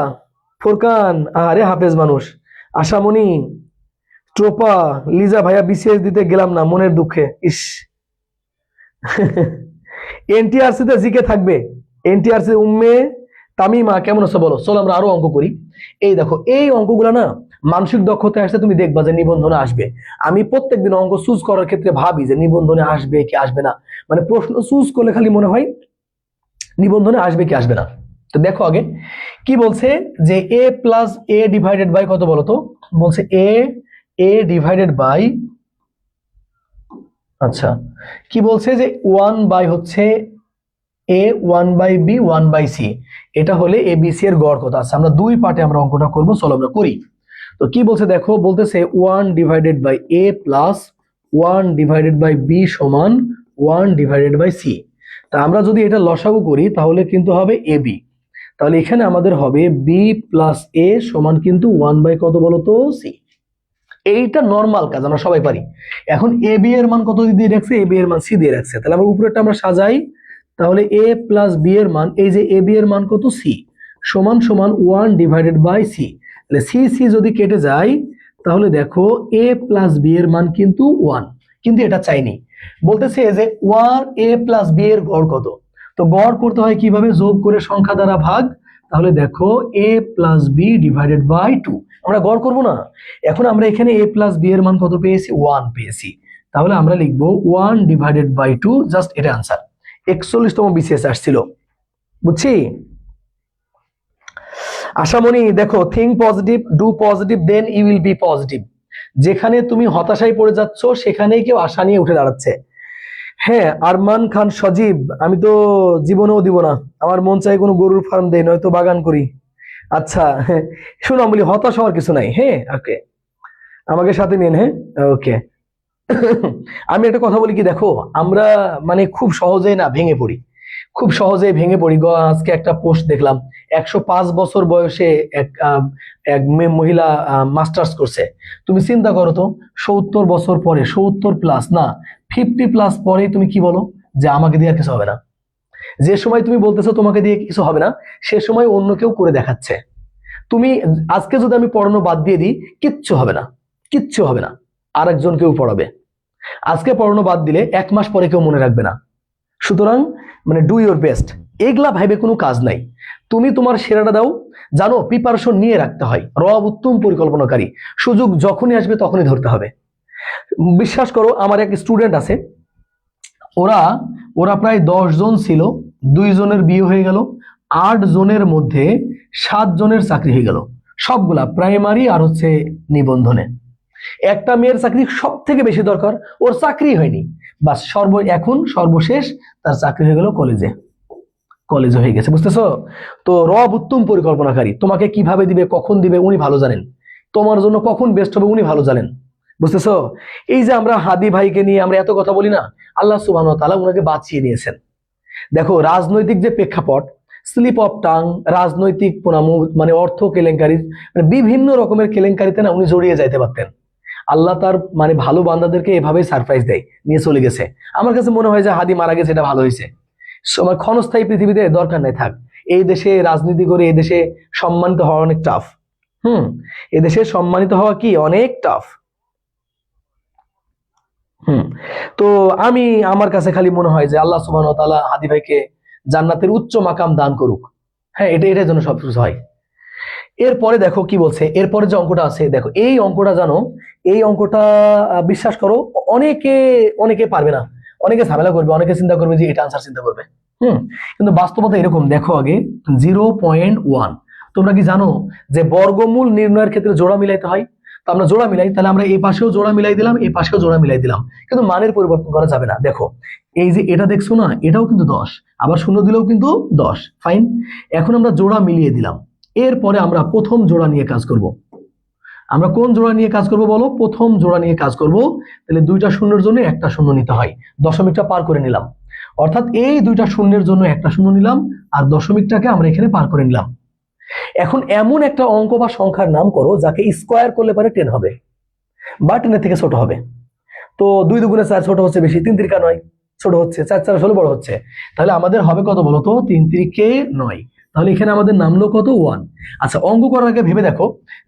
ফোরকান, আরে হাফেজ মানুষ। আশামণি, ট্রোপা, লিজা ভাইয়া বিসিএস দিতে গেলাম না মনের দুঃখে। ইস। এনটিআরসি তে জিকে থাকবে। এনটিআরসি উম্মে তামিমা কেমন আছো বলো? চলো আমরা আরো অঙ্ক করি। এই দেখো এই অঙ্কগুলো না মানসিক দক্ষতা আসছে, তুমি দেখবা যে নিবন্ধনে আসবে। আমি প্রত্যেকদিন অঙ্ক চুজ করার ক্ষেত্রে ভাবি যে নিবন্ধনে আসবে কি আসবে না। মানে প্রশ্ন চুজ করলে খালি মনে হয় নিবন্ধনে আসবে কি আসবে না। তো দেখো আগে কি বলছে যে a plus a divided by কত বলো তো? বলছে a ডিভাইডেড বাই, আচ্ছা কি বলছে যে 1 বাই হচ্ছে a, 1 by b, 1 by c। এটা হলে a b c এর গড় কত আছে। আমরা 2 পার্টে আমরা অঙ্কটা করব, চলো আমরা করি। তো কি বলছে দেখো, বলতেছে 1 divided by a plus 1 divided by b সমান 1 ডিভাইডেড বাই c। তা আমরা যদি এটা লসাগু করি তাহলে কিন্তু হবে ab। তাহলে এখানে আমাদের হবে b প্লাস a সমান কিন্তু 1 বাই কত বলো তো? c। এইটা নরমাল কাজ, আমরা সবাই পারি। এখন ab এর মান কত দিয়ে রাখছে? ab এর মান c দিয়ে রাখছে। তাহলে আমরা উপরেরটা আমরা সাজাই। তাহলে a প্লাস b এর মান, এই যে ab এর মান কত? c সমান সমান 1 ডিভাইডেড বাই c। তাহলে c c যদি কেটে যায় তাহলে দেখো a প্লাস b এর মান কিন্তু 1, কিন্তু এটা চাইনি। বলতেছে যে 1 a প্লাস b এর গড় কত। তো গড় করতে হয় কিভাবে? যোগ করে সংখ্যা দ্বারা ভাগ। তাহলে দেখো a plus b divided by 2। আমরা গড় করব না। এখন আমরা এখানে a প্লাস b এর মান কত পেয়েছি? 1 পেয়েছি। তাহলে আমরা লিখবো 1 ডিভাইডেড বাই 2, জাস্ট এটা आंसर। 41তম বিসিএস আসছিল, বুঝছি? আশামণি দেখো, think positive, do positive, then you will be positive. যেখানে তুমি হতাশায় পড়ে যাচ্ছ সেখানেই কেউ আশা নিয়ে উঠে দাঁড়াচ্ছে। হ্যাঁ আরমান খান সজীব, আমি তো জীবনেও দিব না, আমার মন চাই কোনো গরুর ফার্ম দেই, নয়তো বাগান করি। আচ্ছা শুনো বলি, হতাশ হওয়ার কিছু নাই। হ্যাঁ ওকে, আমাকে সাথে নিন। হ্যাঁ ওকে। আমি একটা কথা বলি কি, দেখো আমরা মানে খুব সহজেই না ভেঙে পড়ি, খুব সহজেই ভেঙে পড়ি। আজকে একটা পোস্ট দেখলাম, 105 বছর বয়সে এক মহিলা মাস্টার্স করছে। তুমি চিন্তা করো তো, 70 বছর পরে, 70 প্লাস না 50 প্লাস পরে তুমি কি বলো যে আমাকে দিয়ে আর কিছু হবে না। যে সময় তুমি বলতেছো তোমাকে দিয়ে কিছু হবে না, সে সময় অন্য কেউ করে দেখাচ্ছে। তুমি আজকে যদি আমি পড়ানো বাদ দিয়ে দিই, কিচ্ছু হবে না, কিচ্ছু হবে না, আরেকজন কেউ পড়াবে। আজকে পড়ানো বাদ দিলে 1 মাস পরে কেউ মনে রাখবে না। সুতরাং মানে ডু ইউর বেস্ট। এগুলা ভাইবে কোনো কাজ নাই। তুমি তোমার সেরাটা দাও। জানো, প্রিপারেশন নিয়ে রাখতে হয়। রব উত্তম পরিকল্পনাকারী, সুযোগ যখনই আসবে তখনই ধরতে হবে। বিশ্বাস করো, আমার এক স্টুডেন্ট আছে, ওরা ওরা প্রায় 10 জন ছিল, 2 জনের বিয়ে হয়ে গেল, 8 জনের মধ্যে 7 জনের চাকরি হয়ে গেল, সবগুলা প্রাইমারি আর হচ্ছে নিবন্ধনে। একটা মেয়ের চাকরি সব থেকে বেশি দরকার, ওর চাকরি হয়নি, বাস এখন সর্বশেষ তার চাকরি হয়ে গেল কলেজে হয়ে গেছে, বুঝতেছো? তো রব উত্তম পরিকল্পনাকারী, তোমাকে কিভাবে দিবে, কখন দিবে উনি ভালো জানেন, তোমার জন্য কখন বেস্ট হবে উনি ভালো জানেন, বুঝতেছো? এই যে আমরা হাদি ভাইকে নিয়ে আমরা এত কথা বলি না, আল্লাহ সুবহানাহু ওয়া তাআলা উনাকে বাঁচিয়ে নিয়েছেন। দেখো, রাজনৈতিক যে প্রেক্ষাপট, স্লিপ অফ টাং, রাজনৈতিক মানে অর্থ কেলেঙ্কারি, মানে বিভিন্ন রকমের কেলেঙ্কারিতে না উনি জড়িয়ে যাইতে পারতেন। আল্লাহ তার মানে ভালো বান্দাদেরকে এভাবেই সারপ্রাইজ দেয়, নিয়ে চলে গেছে। আমার কাছে মনে হয় যে হাদি মারা গেছে, এটা ভালো হয়েছে। আমার ক্ষণস্থায়ী পৃথিবীতে দরকার নাই, থাক। এই দেশে রাজনীতি করে এই দেশে সম্মানিত হওয়া অনেক টাফ। এই দেশে সম্মানিত হওয়া কি অনেক টাফ। তো আমার কাছে খালি মনে হয় যে আল্লাহ সুবহানাহু ওয়া তাআলা হাদি ভাইকে জান্নাতের উচ্চ মাকাম দান করুক। হ্যাঁ, এটার জন্য সবকিছু হয়। এরপরে দেখো কি বলছে, এরপরে যে অঙ্কটা আছে, দেখো এই অঙ্কটা জানো, এই অঙ্কটা বিশ্বাস করো অনেকে অনেকে পারবে না, অনেকে ঝামেলা করবে, অনেকে চিন্তা করবে যে এটা আনসার চিন্তা করবে। কিন্তু বাস্তবতা এরকম। দেখো আগে 0.1, তোমরা কি জানো যে বর্গমূল নির্ণয়ের ক্ষেত্রে জোড়া মিলাইতে হয়? তো আমরা জোড়া মিলাই, তাহলে আমরা এই পাশেও জোড়া মিলাই দিলাম, এই পাশেও জোড়া মিলাই দিলাম, কিন্তু মানের পরিবর্তন করা যাবে না। দেখো এই যে এটা দেখছো না, এটাও কিন্তু 10, আবার শূন্য দিলেও কিন্তু 10, ফাইন। এখন আমরা জোড়া মিলিয়ে দিলাম, এরপরে আমরা প্রথম জোড়া নিয়ে কাজ করব। আমরা কোন জোড়া নিয়ে কাজ করব বলো? প্রথম জোড়া নিয়ে কাজ করব। তাহলে 2টা শূন্যের জন্য একটা শূন্য নিতে হয়, দশমিকটা পার করে নিলাম, অর্থাৎ এই 2টা শূন্যের জন্য একটা শূন্য নিলাম, আর দশমিকটাকে আমরা এখানে পার করে নিলাম। এখন এমন একটা অঙ্ক বা সংখ্যার নাম করো যাকে স্কোয়ার করলে পরে 10 হবে, বা 10 থেকে ছোট হবে। তো 2 দুগুণে 4 ছোট হচ্ছে বেশি, 3 3 9 ছোট হচ্ছে, 4 4 16 বড় হচ্ছে। তাহলে আমাদের হবে কত বলো তো? 3 3 9। তাহলে এখানে আমাদের নামলো কত? 1। আচ্ছা, অঙ্ক করার আগে ভেবে দেখো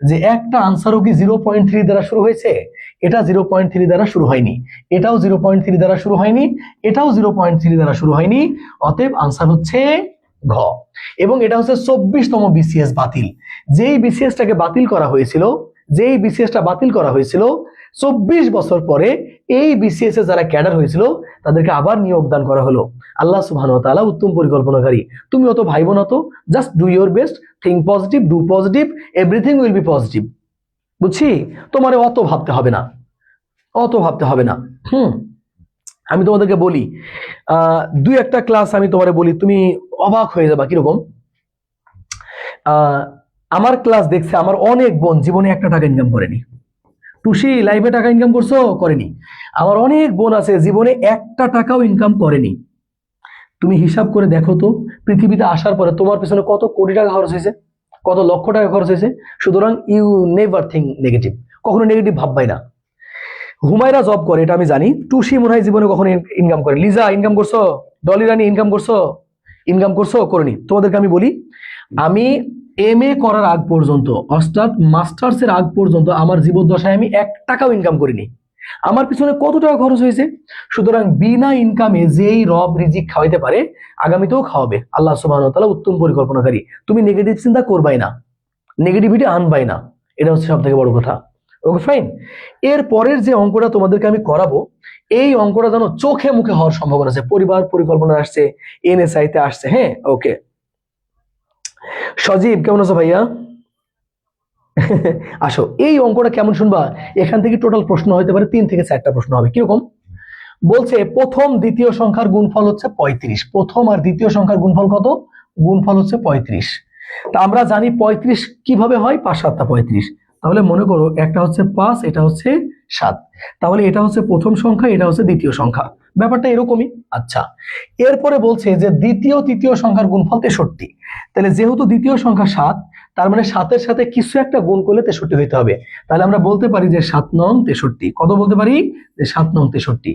যে একটা আনসারও কি 0.3 দ্বারা শুরু হয়েছে? এটা 0.3 দ্বারা শুরু হয়নি, এটাও 0.3 দ্বারা শুরু হয়নি, এটাও 0.3 দ্বারা শুরু হয়নি। অতএব আনসার হচ্ছে ঘ। এবং এটা হচ্ছে 24তম বিসিএস বাতিল। যেই বিসিএসটাকে বাতিল করা হয়েছিল, যেই বিসিএসটা বাতিল করা হয়েছিল 24 বছর পরে এই বিসিএস এ যারা ক্যাডার হয়েছিল তাদেরকে আবার নিয়োগদান করা হলো। আল্লাহ সুবহানাহু ওয়া তাআলা উত্তম পরিকল্পনাকারী। তুমি অত ভাইবো না তো, just do your best, think positive, do positive, everything will be positive. বুঝছি? তোমারে অত ভাবতে হবে না, অত ভাবতে হবে না। আমি তোমাদেরকে বলি, 2-1টা ক্লাস আমি তোমারে বলি, তুমি অবাক হয়ে যাবা। কিরকম? আমার ক্লাস দেখছে আমার অনেক বোন জীবনে 1 টাকা ইনকাম করেনি। টুসি, লাইভে টাকা ইনকাম করছো? করেনি। আমার অনেক বোন আছে জীবনে 1টা টাকাও ইনকাম করেনি। তুমি হিসাব করে দেখো তো, পৃথিবীতে আসার পরে তোমার পেছনে কত কোটি টাকা খরচ হয়েছে, কত লক্ষ টাকা খরচ হয়েছে। সুতরাং ইউ নেভার থিঙ্ক নেগেটিভ, কখনো নেগেটিভ ভাববাই না। হুমায়রা জব করে, এটা আমি জানি। টুসি মনে হয় জীবনে কখনো ইনকাম করে। লিজা ইনকাম করছো? ডলি রানী ইনকাম করছো? ইনকাম করছো? করেনি। তোমাদেরকে আমি বলি, আমি MA করার আগ পর্যন্ত, অর্থাৎ মাস্টার্স এর আগ পর্যন্ত আমার জীবদ্দশায় আমি 1 টাকাও ইনকাম করিনি। আমার পিছনে কত টাকা খরচ হয়েছে। সুতরাং বিনা ইনকামে যেই রব রিজিক খাওয়াইতে পারে আগামীতেও খাওয়াবে। আল্লাহ সুবহানাহু ওয়া তাআলা উত্তম পরিকল্পনাকারী। তুমি নেগেটিভ চিন্তা করবাই না, নেগেটিভিটি আনবাই না, এটা হচ্ছে সব থেকে বড় কথা। ওকে, ফাইন। এর পরের যে অঙ্কটা তোমাদেরকে আমি করাবো, এই অঙ্কটা জানো চোখে মুখে হওয়ার সম্ভাবনা আছে। পরিবার পরিকল্পনা আসছে, NSI তে আসছে। হ্যাঁ, ওকে। সজীব কেমন আছো ভাইয়া? আসো, এই অঙ্কটা কেমন শুনবা। এখান থেকে টোটাল প্রশ্ন হতে পারে 3 থেকে 4টা প্রশ্ন হবে। কিরকম? বলছে প্রথম দ্বিতীয় সংখ্যার গুণফল হচ্ছে 35। প্রথম আর দ্বিতীয় সংখ্যার গুণফল কত? গুণফল হচ্ছে 35। তা আমরা জানি 35 কিভাবে হয়, 5 7 35। তাহলে মনে করো একটা হচ্ছে 5, এটা হচ্ছে 7। তাহলে এটা হচ্ছে প্রথম সংখ্যা, এটা হচ্ছে দ্বিতীয় সংখ্যা। ব্যাপারটা এরকমই। আচ্ছা, এরপরে বলছে যে দ্বিতীয় তৃতীয় সংখ্যার গুণফল 63। তাহলে যেহেতু দ্বিতীয় সংখ্যা 7, তার মানে 7-এর সাথে কিছু একটা গুণ করলে 63 হইতে হবে। তাহলে আমরা বলতে পারি যে 7 নং 63। কত বলতে পারি? যে 7 নং 63।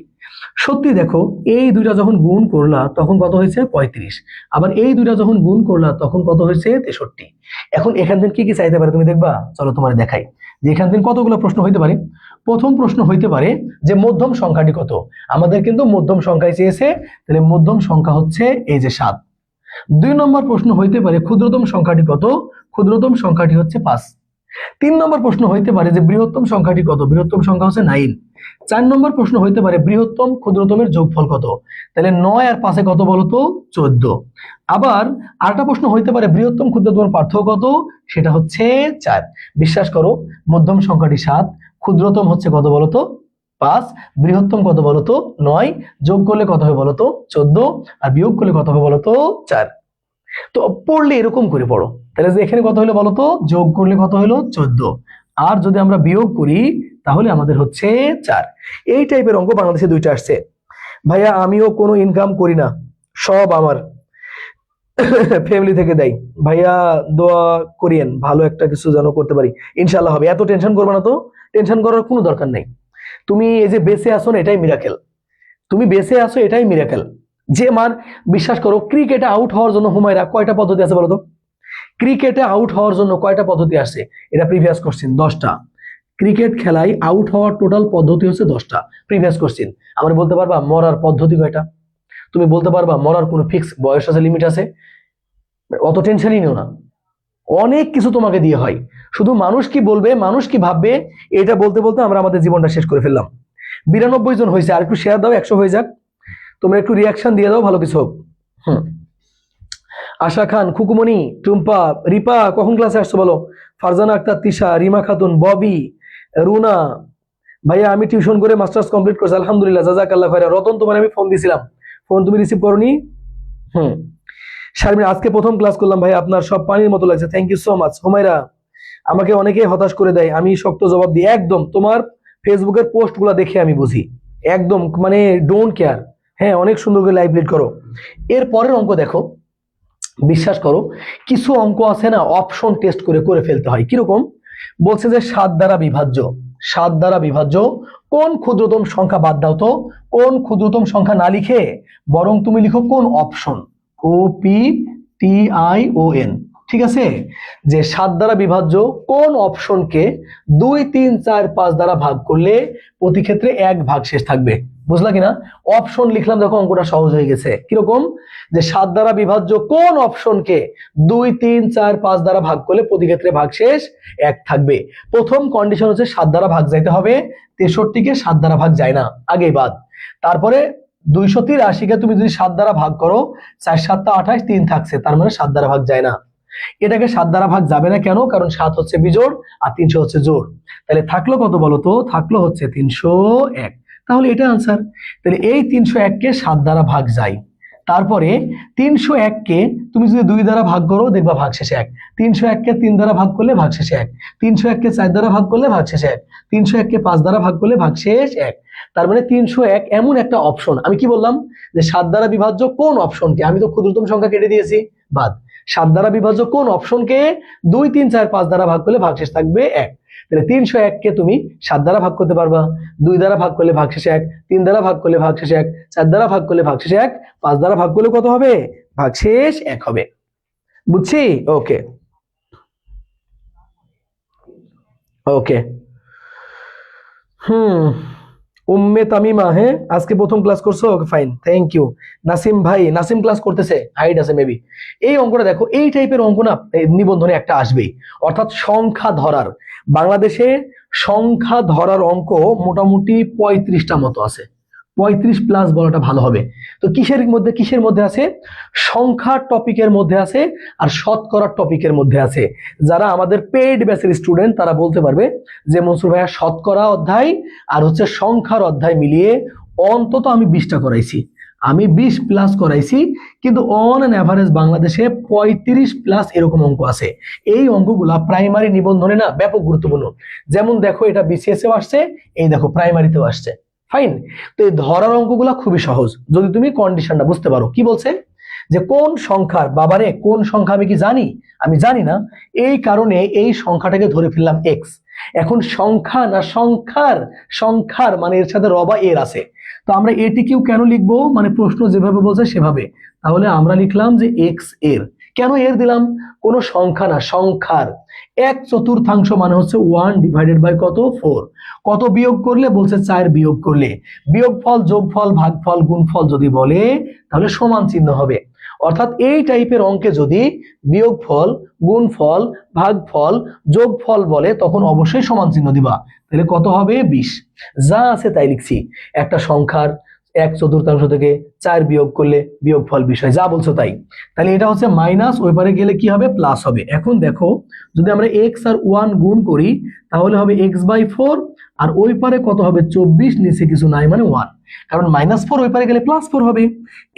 সত্যি দেখো, এই দুইটা যখন গুণ করলা তখন কত হয়েছে? 35। আবার এই দুইটা যখন গুণ করলা তখন কত হয়েছে? 63। এখন এখান থেকে কি কি চাইতে পারে তুমি দেখবা? চলো তোমার দেখাই যে এখান থেকে কতগুলো প্রশ্ন হইতে পারে। প্রথম প্রশ্ন হইতে পারে যে মধ্যম সংখ্যাটি কত। আমাদের কিন্তু মধ্যম সংখ্যায় চেয়েছে, তাহলে মধ্যম সংখ্যা হচ্ছে এই যে 7। 2 নম্বর প্রশ্ন হইতে পারে ক্ষুদ্রতম সংখ্যাটি কত? ক্ষুদ্রতম সংখ্যাটি হচ্ছে 5। 3 নম্বর প্রশ্ন হইতে পারে যে বৃহত্তম সংখ্যাটি কত? বৃহত্তম সংখ্যা হচ্ছে 9। 4 নম্বর প্রশ্ন হইতে পারে বৃহত্তম ক্ষুদ্রতমের যোগফল কত? তাহলে 9 আর 5 কত বলতো? 14। আবার আরেকটা প্রশ্ন হইতে পারে বৃহত্তম ক্ষুদ্রতমের পার্থক্য কত? সেটা হচ্ছে 4। বিশ্বাস করো, মধ্যম সংখ্যাটি 7, ক্ষুদ্রতম হচ্ছে কত বলতো? 5, বৃহত্তম কত বলতো? 9, যোগ করলে কত হবে বলতো? 14, আর বিয়োগ করলে কত হবে বলতো? 4। তো পড়লে এরকম করে পড়ো, তাহলে যে এখানে কত হলো বলতো? যোগ করলে কত হলো? 14, আর যদি আমরা বিয়োগ করি তাহলে আমাদের হচ্ছে 4। এই টাইপের অঙ্ক বাংলাদেশে 2টা আসছে। ভাইয়া আমিও কোনো ইনকাম করি না, সব আমার ফ্যামিলি থেকে দেয়। ভাইয়া দোয়া করিয়েন, ভালো একটা কিছু যেন করতে পারি, ইনশাল্লাহ হবে। এত টেনশন করবে না তো, টেনশন করার কোনো দরকার নেই। তুমি এই যে বেঁচে আসো না, এটাই মিরাকেল। তুমি বেঁচে আসো, এটাই মিরাকেল। যে মার, বিশ্বাস করো, ক্রিকেটে আউট হওয়ার জন্য হুমায়রা কয়টা পদ্ধতি আছে বলতো? ক্রিকেটে আউট হওয়ার জন্য কয়টা পদ্ধতি আসছে? এটা প্রিভিয়াস কোশ্চেন, 10টা। ক্রিকেট খেলায় আউট হওয়ার টোটাল পদ্ধতি হচ্ছে 10টা, প্রিভিয়াস কোশ্চেন। আমার বলতে পারবা মরার পদ্ধতি কয়টা? তুমি বলতে পারবা মরার কোনো ফিক্স বয়স আছে, লিমিট আছে? অত টেনশনই নিও না, অনেক কিছু তোমাকে দিয়ে হয়। শুধু মানুষ কি বলবে, মানুষ কি ভাববে, এটা বলতে বলতে আমরা আমাদের জীবনটা শেষ করে ফেললাম। 92 জন হয়েছে, আর একটু শেয়ার দাও, 100 হয়ে যাক। তোমরা একটু রিয়াকশন দিয়ে দাও, ভালো কিছু হোক। আশা খান, খুকুমণি, টুম্পা, রিপা কখন ক্লাসে আসছো বলো? ফারজানা আক্তার, তিশা, রিমা খাতুন, ববি, রুনা। ভাইয়া আমি টিউশন করে মাস্টার্স কমপ্লিট করছি, আলহামদুলিল্লাহ, জাযাকাল্লাহ খায়রা। রতন, তোমার আমি ফোন দিছিলাম, ফোন তুমি রিসিভ করনি। শারমিন, আজকে প্রথম ক্লাস করলাম ভাই, আপনার সব পানির মতো লাগছে, thank you so much. Humaira, আমাকে অনেকে হতাশ করে দেয়, আমি শক্ত জবাব দিই। একদম তোমার ফেসবুকের পোস্ট গুলা দেখে আমি বুঝি, একদম মানে ডোন্ট কেয়ার। হ্যাঁ, অনেক সুন্দর করে লাইভ লিড করো। এর পরের অঙ্ক দেখো, বিশ্বাস করো, কিছু অঙ্ক আছে না, অপশন টেস্ট করে করে ফেলতে হয়। কিরকম? বলছে যে 7 দ্বারা বিভাজ্য, 7 দ্বারা বিভাজ্য কোন ক্ষুদ্রতম সংখ্যা, বাদ দাও তো, কোন ক্ষুদ্রতম সংখ্যা না লিখে বরং তুমি লিখো কোন অপশন, OPTION। ঠিক আছে, যে 7 দ্বারা বিভাজ্য কোন অপশনকে 2, 3, 4, 5 দ্বারা ভাগ করলে প্রতি ক্ষেত্রে 1 ভাগ শেষ থাকবে। বুঝলা কিনা? অপশন লিখলাম, দেখো অঙ্কটা সহজ হয়ে গেছে। কিরকম? যে 7 দ্বারা বিভাজ্য কোন অপশনকে 2, 3, 4, 5 দ্বারা ভাগ করলে প্রতি ক্ষেত্রে ভাগশেষ 1 থাকবে। প্রথম কন্ডিশন হচ্ছে 7 দ্বারা ভাগ যাইতে হবে, 63কে 7 দ্বারা ভাগ যায় না, আগেই বাদ। তারপরে 283কে তুমি যদি 7 দ্বারা ভাগ করো, 4 7 28, 3 থাকছে, তার মানে 7 দ্বারা ভাগ যায় না। এটাকে 7 দ্বারা ভাগ যাবে না কেন? কারণ 7 হচ্ছে বিজোড় আর 300 হচ্ছে জোড়। তাহলে থাকলো কত বলতো? থাকলো হচ্ছে 301। তাহলে এটা আনসার। তাহলে এই 301কে 7 দ্বারা ভাগ যায়। তারপরে 301কে তুমি যদি 2 দ্বারা ভাগ করো, দেখবা ভাগশেষে 1। 301কে 3 দ্বারা ভাগ করলে ভাগশেষে 1। 301কে 4 দ্বারা ভাগ করলে ভাগশেষে 1। 301কে 5 দ্বারা ভাগ করলে ভাগশেষ 1। তার মানে 301 এমন একটা অপশন। আমি কি বললাম? যে 7 দ্বারা বিভাজ্য কোন অপশনকে, আমি তো ক্ষুদ্রতম সংখ্যা কেটে দিয়েছি, বাদ। 7 দ্বারা বিভাজ্য কোন অপশনকে 2, 3, 4, 5 দ্বারা ভাগ করলে ভাগশেষ থাকবে 1। তাহলে 301কে তুমি 7 দ্বারা ভাগ করতে পারবা, 2 দ্বারা ভাগ করলে ভাগশেষ 1, 3 দ্বারা ভাগ করলে ভাগশেষ 1, 4 দ্বারা ভাগ করলে ভাগশেষ 1, 5 দ্বারা ভাগ করলে কত হবে? ভাগশেষ 1 হবে। বুঝছি? ওকে ওকে। উম্মে তামিমা, হ্যাঁ আজকে প্রথম ক্লাস করছো, okay fine, thank you. Nasim ভাই, নাসিম ক্লাস করতেছে, হাইড আছে মেবি। এই অঙ্কটা দেখো, এই টাইপের অঙ্ক না নিবন্ধনে একটা আসবেই, অর্থাৎ সংখ্যা ধরার। বাংলাদেশে সংখ্যা ধরার অঙ্ক মোটামুটি 35টা মতো আছে, 35+ বলাটা ভালো হবে। তো কিসের মধ্যে আছে? সংখ্যা টপিকের মধ্যে আছে আর শতকরা টপিকের মধ্যে আছে। যারা আমাদের পেইড ব্যাচের স্টুডেন্ট তারা বলতে পারবে যে মনসুর ভাইয়া শতকরা অধ্যায় আর হচ্ছে সংখ্যার অধ্যায় মিলিয়ে অন্তত আমি 20টা করাইছি, আমি 20+ করাইছি, কিন্তু অন অ্যান অ্যাভারেজ বাংলাদেশে 35+ এরকম অঙ্ক আছে। এই অঙ্কগুলা প্রাইমারি নিবন্ধনে না ব্যাপক গুরুত্বপূর্ণ। যেমন দেখো, এটা বিসিএস এও আসছে, এই দেখো প্রাইমারিতেও আসছে। ফাইন। তো এই ধরার অঙ্কগুলা খুবই সহজ যদি তুমি কন্ডিশনটা বুঝতে পারো। কি বলছে? যে কোন সংখ্যার, বাবারে কোন সংখ্যা আমি কি জানি? আমি জানি না, এই কারণে এই সংখ্যাটাকে ধরে ফেললাম এক্স। এখন সংখ্যা না সংখ্যার, সংখ্যার মানে এর সাথে রবা এর আছে, তো আমরা এটিকেও কেন লিখবো, মানে প্রশ্ন যেভাবে বলছে সেভাবে। তাহলে আমরা লিখলাম যে এক্স এর। কেন এর দিলাম? কোনো সংখ্যা না, সংখ্যার। 1/4 মানে হচ্ছে 1/4 কত? 4। কত বিয়োগ করলে? বলছে 4 বিয়োগ করলে। বিয়োগফল, যোগফল, ভাগফল, গুণফল যদি বলে তাহলে সমান চিহ্ন হবে। অর্থাৎ এই টাইপের অঙ্কে যদি বিয়োগফল, গুণফল, ভাগফল, যোগফল বলে তখন অবশ্যই সমান চিহ্ন দিবা। তাহলে কত হবে? 20। যা আছে তাই লিখছি। একটা সংখ্যার 1/4 থেকে 4 বিয়োগ করলে বিয়োগফল বিষয় যা বলছো তাই। তাহলে এটা হচ্ছে মাইনাস, ওই পারে গেলে কি হবে? প্লাস হবে। এখন দেখো যদি আমরা x আর 1 গুণ করি তাহলে হবে x/4, আর ওই পারে কত হবে? 24, নিচে কিছু নাই মানে 1, কারণ -4 ওই পারে গেলে +4 হবে।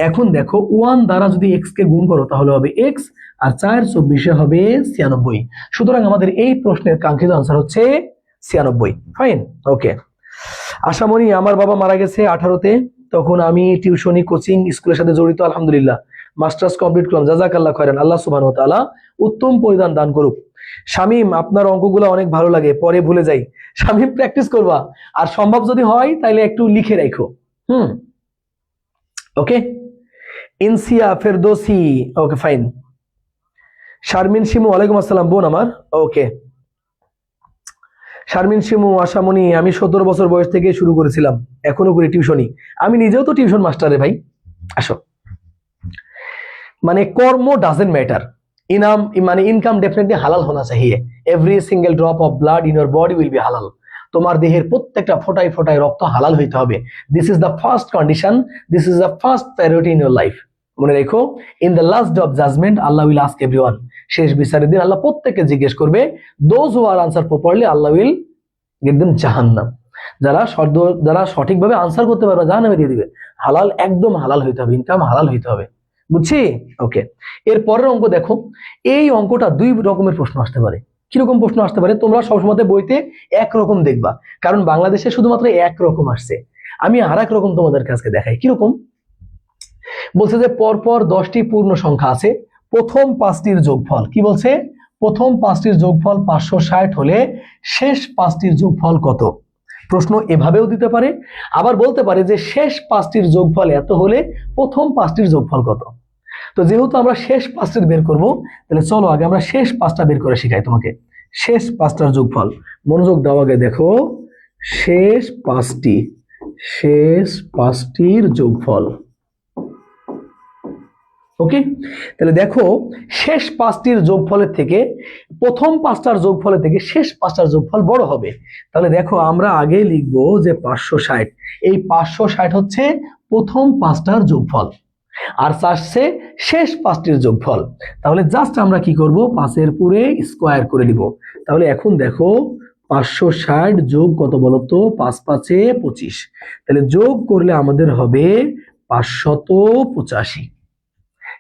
এখন দেখো 1 দ্বারা যদি x কে গুণ করো তাহলে হবে x, আর 4 24 হবে 96। সুতরাং আমাদের এই প্রশ্নের কাঙ্ক্ষিত আনসার হচ্ছে 96। ফাইন, ওকে। আশামণি, আমার বাবা মারা গেছে 18-তে, তখন আমি টিউশনি, কোচিং, স্কুলের সাথে জড়িত। আলহামদুলিল্লাহ, মাস্টার্স কমপ্লিট করলাম। জাযাকাল্লাহ খায়রান। আল্লাহ সুবহানাহু ওয়া তাআলা উত্তম পরিধান দান করুক। শামীম, আপনার অঙ্কগুলো অনেক ভালো লাগে, পরে ভুলে যাই। শামীম, প্র্যাকটিস করবা, আর সম্ভব যদি হয় তাহলে একটু লিখে রাখো। ওকে। Insia Ferdousi, okay fine. শারমিন শিমু, ওয়ালাইকুম আসসালাম বোন আমার। ওকে। শারমিন শিমু, আশামণি, আমি 17 বছর বয়স থেকে শুরু করেছিলাম, এখনো করি টিউশনি। আমি নিজেও তো টিউশন মাস্টারে ভাই। আসো, মানে কর্ম ডাজেন্ট ম্যাটার, ইনাম মানে ইনকাম ডেফিনেটলি হালাল হোনা চাহিয়ে। Every single drop of blood in your body will be হালাল। তোমার দেহের প্রত্যেকটা ফোটায় ফোটায় রক্ত হালাল হইতে হবে। This is the first condition, this is the first priority in your life. মনে রেখো, in the last day of judgement Allah will ask everyone. শেষ বিচারের দিন আল্লাহ প্রত্যেককে জিজ্ঞেস করবে। Those who are answer properly Allah will get them জাহান্নাম। যারা সঠিকভাবে আনসার করতে পারবে জাহান্নামে দিয়ে দিবে। হালাল, একদম হালাল হইতে হবে, ইনকাম হালাল হইতে হবে। বুঝছি? ওকে। এর পরের অঙ্ক দেখো। এই অঙ্কটা 2 রকমের প্রশ্ন আসতে পারে। কিরকম প্রশ্ন আসতে পারে? তোমরা সবসময় বইতে একরকম দেখবা, কারণ বাংলাদেশে শুধুমাত্র একরকম আসছে। আমি আর এক রকম তোমাদের কাছে দেখাই। কিরকম বলছে যে পরপর 10টি পূর্ণ সংখ্যা আছে, প্রথম 5টির যোগফল। কি বলছে? প্রথম 5টির যোগফল 560 হলে শেষ 5টির যোগফল কত? প্রশ্ন এভাবেও দিতে পারে, আবার বলতে পারে যে শেষ 5টির যোগফল এত হলে প্রথম 5টির যোগফল কত। তো যেহেতু আমরা শেষ 5টির বের করব, তাহলে চলো আগে আমরা শেষ 5টা বের করে শিখাই তোমাকে। শেষ 5টার যোগফল মনোযোগ দাও। আগে দেখো শেষ 5টির যোগফল। ওকে, তাহলে দেখো শেষ 5টির যোগফলের থেকে প্রথম 5টার যোগফলের থেকে শেষ 5টার যোগফল বড় হবে। তাহলে দেখো আমরা আগে লিখবো যে 560। এই 560 হচ্ছে প্রথম 5টার যোগফল, আর চাচ্ছে শেষ 5টির যোগফল। তাহলে জাস্ট আমরা কি করব? 5-এর পুরে স্কোয়ার করে দিব। তাহলে এখন দেখো 560 যোগ কত বলতো? 5 5-এ 25। তাহলে যোগ করলে আমাদের হবে 585,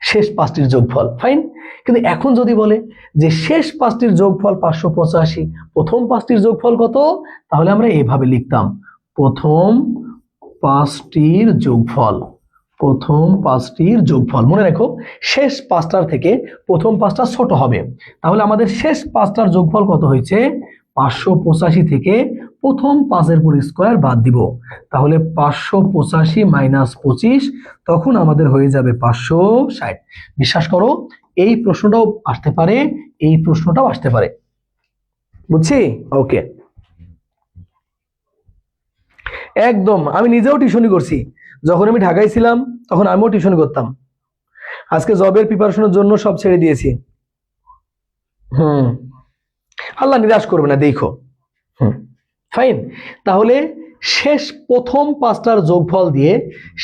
শেষ 5টির যোগফল। ফাইন। কিন্তু এখন যদি বলে যে শেষ 5টির যোগফল 585, প্রথম 5টির যোগফল কত? তাহলে আমরা এভাবে লিখতাম, প্রথম 5টির যোগফল। প্রথম 5টির যোগফল। মনে রাখো শেষ 5টার থেকে প্রথম 5টা ছোট হবে। তাহলে আমাদের শেষ 5টার যোগফল কত হয়েছে? 585 থেকে প্রথম 5-এর পুরো স্কোয়ার বাদ দিব। তাহলে 585 মাইনাস 25, তখন আমাদের হয়ে যাবে 560। বিশ্বাস করো এই প্রশ্নটাও আসতে পারে, এই প্রশ্নটাও আসতে পারে। বুঝছি? ওকে, একদম। আমি নিজেও টিউশনি করছি। যখন আমি ঢাকায় ছিলাম তখন আমিও টিউশন করতাম। আজকে জবের প্রিপারেশনের জন্য সব ছেড়ে দিয়েছি। আল্লাহ নিরাশ করবে না, দেখো। ফাইন। তাহলে প্রথম 5টার যোগফল দিয়ে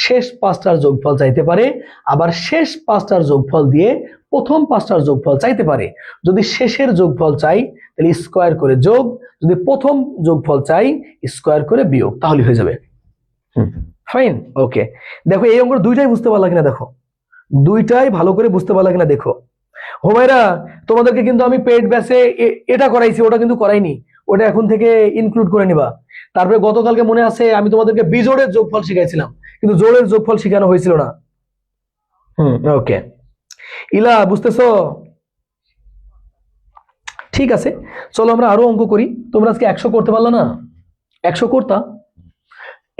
শেষ 5টার যোগফল চাইতে পারে, আবার শেষ 5টার যোগফল দিয়ে প্রথম 5টার যোগফল চাইতে পারে। যদি শেষের যোগফল চাই তাহলে স্কোয়ার করে যোগ, যদি প্রথম যোগফল চাই স্কোয়ার করে বিয়োগ, তাহলে হয়ে যাবে। ফাইন, ওকে। দেখো এই অঙ্ক দুইটাই বুঝতে পারলা কিনা দেখো, দুইটাই ভালো করে বুঝতে পারলা কিনা দেখো। হোমায়রা, তোমাদেরকে কিন্তু আমি পেড ব্যাচে এটা করাইছি, ওটা কিন্তু করাইনি, ওটা এখন থেকে ইনক্লুড করে নিবা। তারপরে গতকালকে মনে আছে আমি তোমাদেরকে বিজোড়ের যোগফল শিখাইছিলাম, কিন্তু জোড়ের যোগফল শেখানো হয়েছিল না। ওকে ইলা, বুঝতেছো? ঠিক আছে, চলো আমরা আরো অঙ্ক করি। তোমরা আজকে 100 করতে পারলা না? 100 করতা।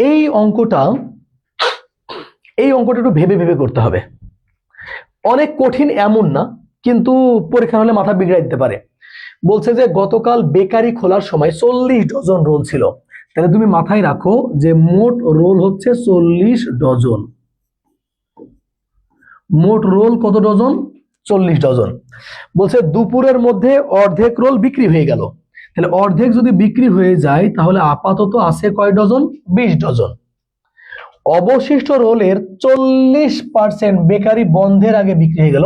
এই অঙ্কটা একটু ভেবে ভেবে করতে হবে। অনেক কঠিন এমন না, কিন্তু পরীক্ষা হলে মাথা বিগড়াই দিতে পারে। বলছে যে গতকাল বেকারি খোলার সময় 40 ডজন রোল ছিল। তাহলে তুমি মাথায় রাখো যে মোট রোল হচ্ছে 40 ডজন। মোট রোল কত ডজন? 40 ডজন। বলছে দুপুরের মধ্যে অর্ধেক রোল বিক্রি হয়ে গেল। তাহলে অর্ধেক যদি বিক্রি হয়ে যায় তাহলে আপাতত আছে কয় ডজন? 20 ডজন। অবশিষ্ট রোলের 40% বেকারি বন্ধের আগে বিক্রি হয়ে গেল,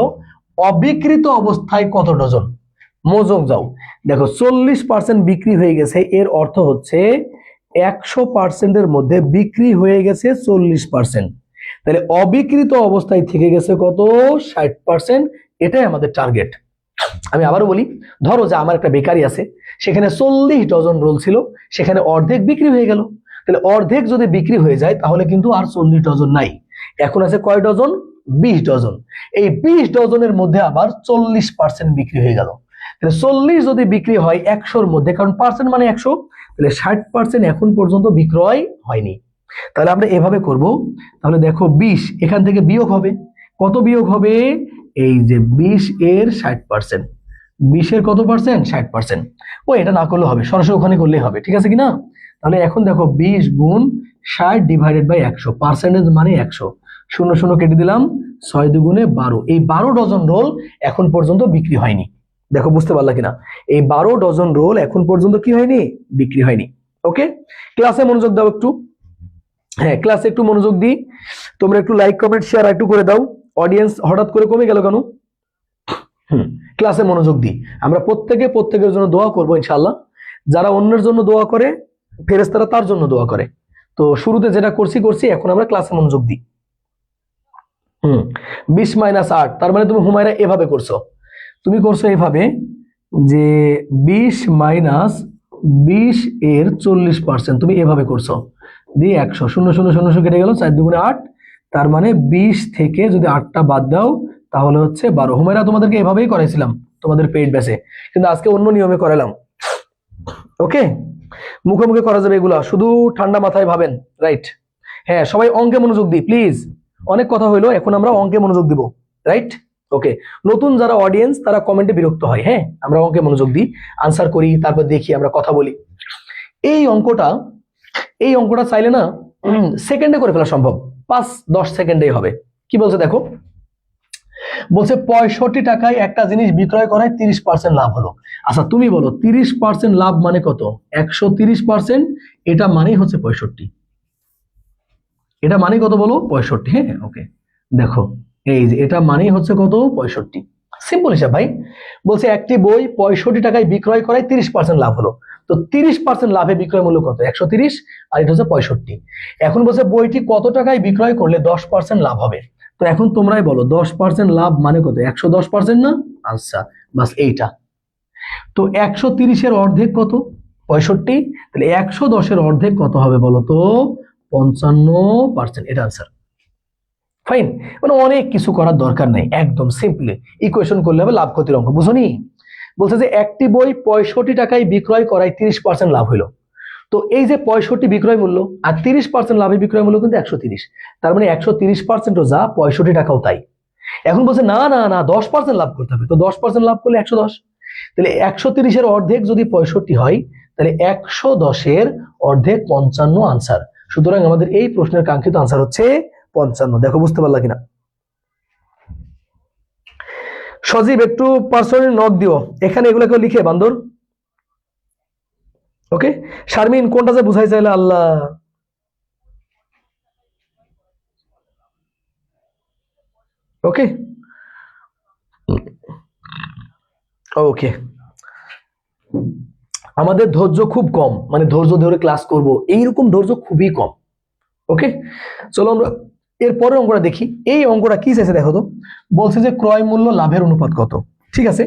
অবিকৃত অবস্থায় কত ডজন? মনোযোগ যাও, দেখো 40% বিক্রি হয়ে গেছে, এর অর্থ হচ্ছে 100%-এর মধ্যে বিক্রি হয়ে গেছে 40%। তাহলে অবিকৃত অবস্থায় থেকে গেছে কত? 60%। এটাই আমাদের টার্গেট। আমি আবারও বলি, ধরো যে আমার একটা বেকারি আছে, সেখানে 40 ডজন রোল ছিল, সেখানে অর্ধেক বিক্রি হয়ে গেল। তাহলে অর্ধেক যদি বিক্রি হয়ে যায় তাহলে কিন্তু আর 40 ডজন নাই, এখন আছে কয় ডজন? 20 ডজন। এই 20 ডজনের মধ্যে আবার 40% বিক্রি হয়ে গেল। তাহলে 40 যদি বিক্রি হয় 100-র মধ্যে, কারণ পার্সেন্ট মানে 100, তাহলে 60% এখন পর্যন্ত বিক্রয় হয়নি। তাহলে আমরা এভাবে করব। তাহলে দেখো 20 এখান থেকে বিয়োগ হবে, কত বিয়োগ হবে? এই যে 20 এর 60%, 20 এর কত পার্সেন্ট? 60%। ও এটা না করলে হবে, সরাসরি ওখানে করলেই হবে, ঠিক আছে কিনা? তাহলে এখন দেখো 20 গুণ 60 ডিভাইডেড বাই 100, পার্সেন্টেজ মানে 100, 0 0 কেটে দিলাম, 6 দুগুণে 12। এই 12 ডজন রোল এখন পর্যন্ত বিক্রি হয়নি। দেখো বুঝতে পারলা কিনা? এই 12 ডজন রোল এখন পর্যন্ত কি হয়নি? বিক্রি হয়নি। ওকে, ক্লাসে মনোযোগ দাও একটু। হ্যাঁ, ক্লাসে একটু মনোযোগ দিই, তোমরা একটু লাইক কমেন্ট শেয়ার একটু করে দাও। অডিয়েন্স হঠাৎ করে কমে গেল কেন? ক্লাসে মনোযোগ দিই। আমরা প্রত্যেকের জন্য দোয়া করব ইনশাআল্লাহ। যারা অন্যের জন্য দোয়া করে, ফেরেশতারা তার জন্য দোয়া করে। তো শুরুতে যেটা করছি, এখন আমরা ক্লাসে মনোযোগ দিই। 20 - 8, তার মানে তুমি হুমায়রা এভাবে করছো, তুমি করছো এভাবে যে 20 - 20 এর 40%, তুমি এভাবে করছো, দিয়ে 100, 0 0 0 0 কেটে গেল, 4 দুগুণে 8, তার মানে 20 থেকে যদি 8টা বাদ দাও তাহলে হচ্ছে 12। হুমায়রা তোমাদেরকে এভাবেই করাইছিলাম তোমাদের পেইড ব্যাচে, কিন্তু আজকে অন্য নিয়মে করালাম। ওকে, মুখে মুখে করা যাবে এগুলা, শুধু ঠান্ডা মাথায় ভাবেন, রাইট? হ্যাঁ, সবাই অঙ্কে মনোযোগ দিই প্লিজ, অনেক কথা হইলো, এখন আমরা অঙ্কে মনোযোগ দিব, রাইট? ওকে, নতুন যারা অডিয়েন্স তারা কমেন্টে বিরক্ত হয়। হ্যাঁ, আমরা অঙ্কে মনোযোগ দিই, আনসার করি, তারপর দেখি, আমরা কথা বলি। এই অঙ্কটা চাইলে না সেকেন্ডে করে ফেলা সম্ভব, 5-10 সেকেন্ডেই হবে। কি বলছে দেখো, বলছে 65 টাকায় একটা জিনিস বিক্রয় করায় 30% লাভ হলো। আচ্ছা তুমি বলো 30% লাভ মানে কত? 130%, এটা মানেই হচ্ছে 65। এটা মানে কত বলো? 65। হ্যাঁ, ওকে, দেখো এই যে এটা মানেই হচ্ছে কত? 65। সিম্পল হিসাব ভাই। বলছে একটি বই 65 টাকায় বিক্রয় করায় 30% লাভ হলো। তো 30% লাভে বিক্রয় মূল্য কত? 130, আর এটা হচ্ছে 65। এখন বলছে বইটি কত টাকায় বিক্রয় করলে 10% লাভ হবে। তো এখন তোমরাই বলো 10% লাভ মানে কত? 110% না? আচ্ছা, বাস এইটা। তো 130-এর অর্ধেক কত? 65। তাহলে 110-এর অর্ধেক কত হবে বলো তো? 55%। এটা আনসার। ফাইন, মানে অনেক কিছু করার দরকার নাই, একদম সিম্পলি ইকুয়েশন করলে হবে লাভ ক্ষতির অঙ্ক, বুঝনি? বলছে যে একটি বই 65 টাকায় বিক্রয় করায় 30% লাভ হলো। তো এই যে 65 বিক্রয় মূল্য আর 30% লাভে বিক্রয় মূল্য কিন্তু 130, তার মানে 130%ও যা, 65 টাকাও তাই। এখন বলছে না না না 10% লাভ করতে হবে, তো 10% লাভ করলে 110। তাহলে 130-এর অর্ধেক যদি 65 হয়, তাহলে 110-এর অর্ধেক 55 আনসার। সুতরাং আমাদের এই প্রশ্নের কাঙ্ক্ষিত আনসার হচ্ছে 55। দেখো বুঝতে পারলা কিনা? সজীব একটু পার্সোনালি নক দিও, এখানে এগুলো কেউ লিখে বান্দর। ওকে, শারমিন কোনটা যে বুঝাই চাইলে আল্লাহ। ওকে ওকে, আমাদের ধৈর্য খুব কম, মানে ধৈর্য ধরে ক্লাস করব এইরকম ধৈর্য খুবই কম। ওকে, চলো আমরা এরপরে অঙ্কটা দেখি। এই অঙ্কটা কি চাইছে দেখো তো, বলছে যে ক্রয় মূল্য লাভের অনুপাত কত। ঠিক আছে,